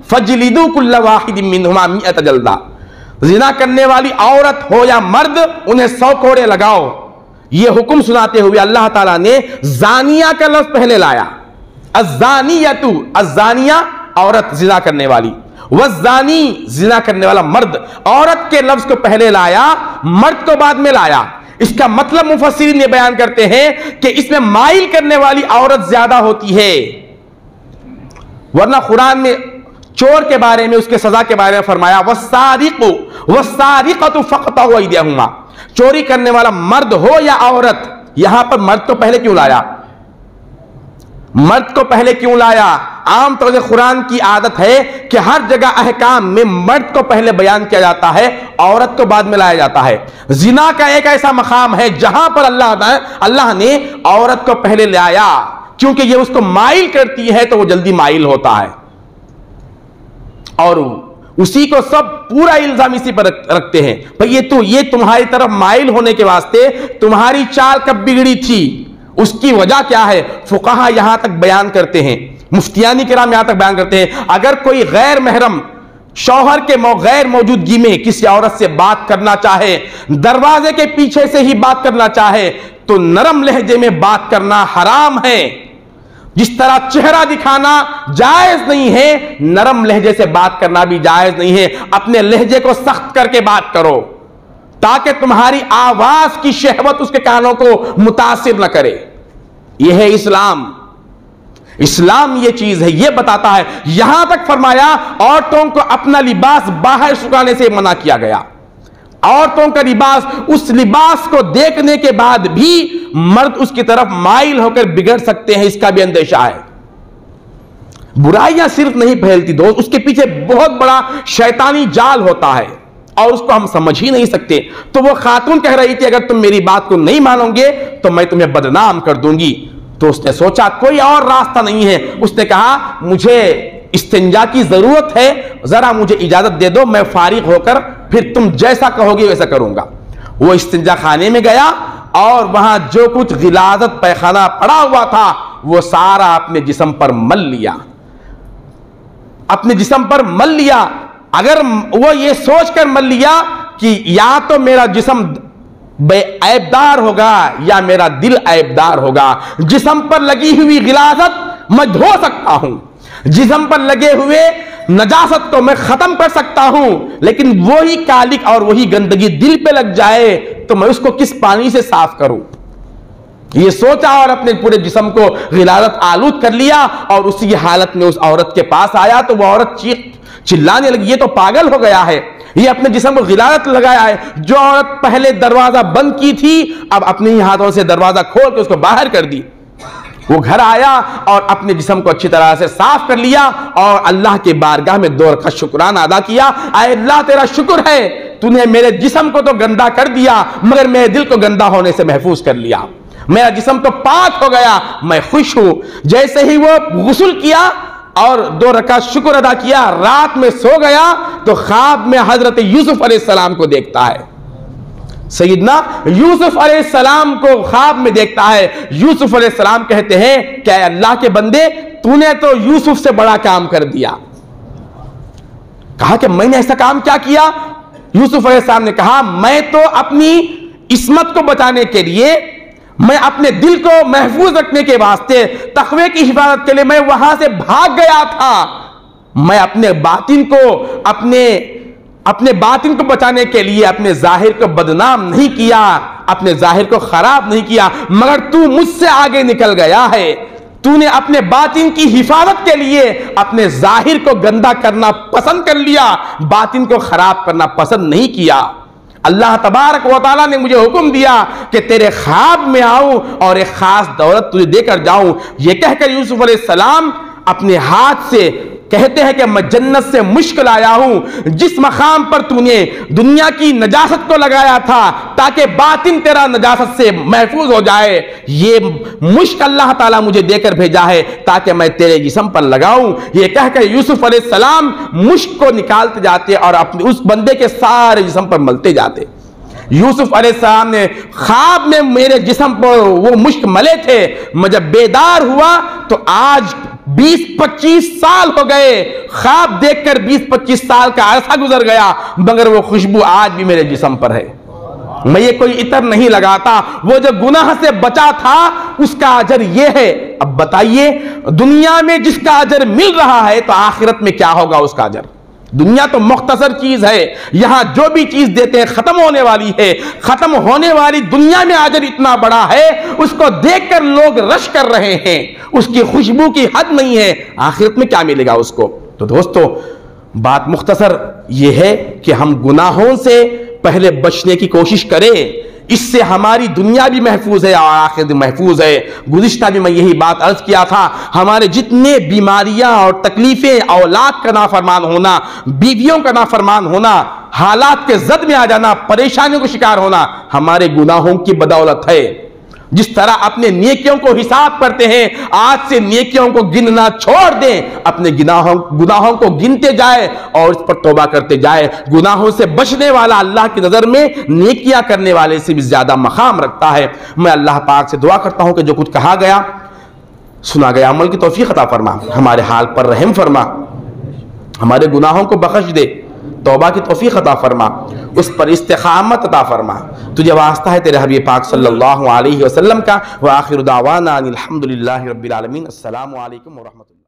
Speaker 1: فجلدوا کل واحد منہما 100 جلدہ۔ زنا کرنے والی عورت ہو یا مرد انہیں 100 کوڑے لگاؤ۔ یہ حکم سناتے ہوئے اللہ تعالیٰ نے زانیہ کا لفظ پہلے لایا، الزانیۃ، الزانیہ عورت زنا کرنے والی، والزانی زنا کرنے والا مرد، عورت کے لفظ کو پہلے لایا، مرد کو بعد میں لایا۔ اس کا مطلب مفسرین یہ بیان کرتے ہیں کہ اس میں مائل کرنے والی عورت زیادہ ہوتی ہے، ورنہ قرآن میں چور کے بارے میں، اس کے سزا کے بارے میں فرمایا والسارق والسارقۃ فاقطعوا ایدیہما، چوری کرنے والا مرد ہو یا عورت۔ یہاں پر مرد کو پہلے کیوں لایا؟ مرد کو پہلے کیوں لایا؟ عام طور سے قرآن کی عادت ہے کہ ہر جگہ احکام میں مرد کو پہلے بیان کیا جاتا ہے، عورت کو بعد میں لایا جاتا ہے۔ زنا کا ایک ایسا مقام ہے جہاں پر اللہ نے عورت کو پہلے لایا، کیونکہ یہ اس کو مائل کرتی ہے تو وہ جلدی مائل ہوتا ہے۔ اور اسی کو سب پورا الزام اسی پر رکھتے ہیں، بھئی یہ تمہاری طرف مائل ہونے کے واسطے تمہاری چال کب بگڑی تھی، اس کی وجہ کیا ہے؟ فقہا یہاں تک بیان کرتے ہیں، مفتیان کرام یہاں تک بیان کرتے ہیں، اگر کوئی غیر محرم شوہر کے غیر موجودگی میں کسی عورت سے بات کرنا چاہے، دروازے کے پیچھے سے ہی بات کرنا چاہے، تو نرم لہجے میں بات کرنا حرام ہے۔ جس طرح چہرہ دکھانا جائز نہیں ہے، نرم لہجے سے بات کرنا بھی جائز نہیں ہے۔ اپنے لہجے کو سخت کر کے بات کرو تاکہ تمہاری آواز کی شہوت اس کے کانوں کو متاثر نہ کرے۔ یہ ہے اسلام۔ اسلام یہ چیز ہے، یہ بتاتا ہے۔ یہاں تک فرمایا عورتوں کو اپنا لباس باہر سکھانے سے منع کیا گیا۔ عورتوں کا لباس، اس لباس کو دیکھنے کے بعد بھی مرد اس کی طرف مائل ہو کر بگڑ سکتے ہیں، اس کا بھی اندیشہ ہے۔ برائیاں صرف نہیں پھیلتی دوست، اس کے پیچھے بہت بڑا شیطانی جال ہوتا ہے اور اس کو ہم سمجھ ہی نہیں سکتے۔ تو وہ خاتون کہہ رہی تھی اگر تم میری بات کو نہیں مانو گے تو میں تمہیں بدنام کر دوں گی۔ تو اس نے سوچا کوئی اور راستہ نہیں ہے، اس نے کہا مجھے استنجا کی ضرورت ہے، ذرا مجھے اجازت دے دو، میں فارغ ہو کر پھر تم جیسا کہو گے ویسا کروں گا۔ وہ استنجا خانے میں گیا اور وہاں جو کچھ غلاظت پیخانہ پڑا ہوا تھا وہ سارا اپنے جسم پر مل لیا، اپنے جسم پر مل لیا۔ اگر وہ یہ سوچ کر مل لیا کہ یا تو میرا جسم بے عیبدار ہوگا یا میرا دل عیبدار ہوگا، جسم پر لگی ہوئی غلاظت میں دھو سکتا ہوں، جسم پر لگے ہوئے نجاست کو میں ختم کر سکتا ہوں، لیکن وہی کالک اور وہی گندگی دل پہ لگ جائے تو میں اس کو کس پانی سے صاف کروں؟ یہ سوچا اور اپنے پورے جسم کو غلاظت آلود کر لیا، اور اسی حالت میں اس عورت کے پاس آیا تو وہ عورت چلانے لگی یہ تو پاگل ہو گیا ہے، یہ اپنے جسم کو غلاظت لگایا ہے۔ جو عورت پہلے دروازہ بند کی تھی اب اپنے ہی ہاتھوں سے دروازہ کھول کے اس کو باہر کر دی۔ وہ گھر آیا اور اپنے جسم کو اچھی طرح سے صاف کر لیا اور اللہ کے بارگاہ میں 2 رکعت شکرانہ ادا کیا۔ اے اللہ تیرا شکر ہے تو نے میرے جسم کو تو گندا کر دیا مگر میرے دل کو گندا ہونے سے محفوظ کر لیا، میرا جسم تو پاک ہو گیا، میں خوش ہوں۔ جیسے ہی وہ غسل کیا اور 2 رکعت شکر ادا کیا، رات میں سو گیا تو خواب میں حضرت یوسف علیہ السلام کو دیکھتا ہے۔ سیدنا یوسف علیہ السلام کو خواب میں دیکھتا ہے۔ یوسف علیہ السلام کہتے ہیں کہ اے اللہ کے بندے تو نے تو یوسف سے بڑا کام کر دیا۔ کہا کہ میں نے ایسا کام کیا کیا؟ یوسف علیہ السلام نے کہا میں تو اپنی عصمت کو بچانے کے لیے، میں اپنے دل کو محفوظ رکھنے کے واسطے، تقوی کی حفاظت کے لیے میں وہاں سے بھاگ گیا تھا۔ میں اپنے باطن کو بچانے کے لیے اپنے ظاہر کو بدنام نہیں کیا، اپنے ظاہر کو خراب نہیں کیا، مگر تو مجھ سے آگے نکل گیا ہے۔ تو نے اپنے باطن کی حفاظت کے لیے اپنے ظاہر کو گندا کرنا پسند کر لیا، باطن کو خراب کرنا پسند نہیں کیا۔ اللہ تبارک و تعالیٰ نے مجھے حکم دیا کہ تیرے خواب میں آؤں اور ایک خاص دولت تجھے دے کر جاؤں۔ یہ کہہ کر یوسف علیہ السلام اپنے ہاتھ سے کہتے ہیں کہ میں جنت سے مشک لایا ہوں، جس مقام پر تو نے دنیا کی نجاست کو لگایا تھا تاکہ باطن تیرا نجاست سے محفوظ ہو جائے، یہ مشک اللہ تعالیٰ مجھے دے کر بھیجا ہے تاکہ میں تیرے جسم پر لگاؤں۔ یہ کہہ کر یوسف علیہ السلام مشک کو نکالتے جاتے اور اپنے اس بندے کے سارے جسم پر ملتے جاتے۔ یوسف علیہ السلام نے خواب میں میرے جسم پر وہ مشک ملے تھے، میں جب بیدار ہوا تو آج 20-25 سال ہو گئے، خواب دیکھ کر 20-25 سال کا عرصہ گزر گیا مگر وہ خوشبو آج بھی میرے جسم پر ہے۔ میں یہ کوئی عطر نہیں لگاتا، وہ جو گناہ سے بچا تھا اس کا اجر یہ ہے۔ اب بتائیے دنیا میں جس کا اجر مل رہا ہے تو آخرت میں کیا ہوگا اس کا اجر؟ دنیا تو مختصر چیز ہے، یہاں جو بھی چیز دیتے ہیں ختم ہونے والی ہے، ختم ہونے والی دنیا میں اجر اتنا بڑا ہے اس کو دیکھ کر لوگ رش کر رہے ہیں، اس کی خوشبو کی حد نہیں ہے، آخرت میں کیا ملے گا اس کو؟ تو دوستو بات مختصر یہ ہے کہ ہم گناہوں سے پہلے بچنے کی کوشش کریں، اس سے ہماری دنیا بھی محفوظ ہے اور آخرت بھی محفوظ ہے۔ گزشتہ بھی میں یہی بات عرض کیا تھا، ہمارے جتنے بیماریاں اور تکلیفیں، اولاد کا نافرمان ہونا، بیویوں کا نافرمان ہونا، حالات کے زد میں آ جانا، پریشانیوں کو شکار ہونا، ہمارے گناہوں کی بدولت ہے۔ جس طرح اپنے نیکیوں کو حساب کرتے ہیں، آج سے نیکیوں کو گننا چھوڑ دیں، اپنے گناہوں کو گنتے جائے اور اس پر توبہ کرتے جائے۔ گناہوں سے بچنے والا اللہ کی نظر میں نیکیاں کرنے والے سے بھی زیادہ مقام رکھتا ہے۔ میں اللہ پاک سے دعا کرتا ہوں کہ جو کچھ کہا گیا سنا گیا عمل کی توفیق عطا فرما، ہمارے حال پر رحم فرما، ہمارے گناہوں کو بخش دے، توبہ کی توفیق عطا فرما، اس پر استقامت عطا فرما۔ تجھے واسطہ ہے تیرے حبیب پاک صلی اللہ علیہ وسلم کا۔ وآخر دعوانا ان الحمدللہ رب العالمین۔ السلام علیکم ورحمۃ اللہ۔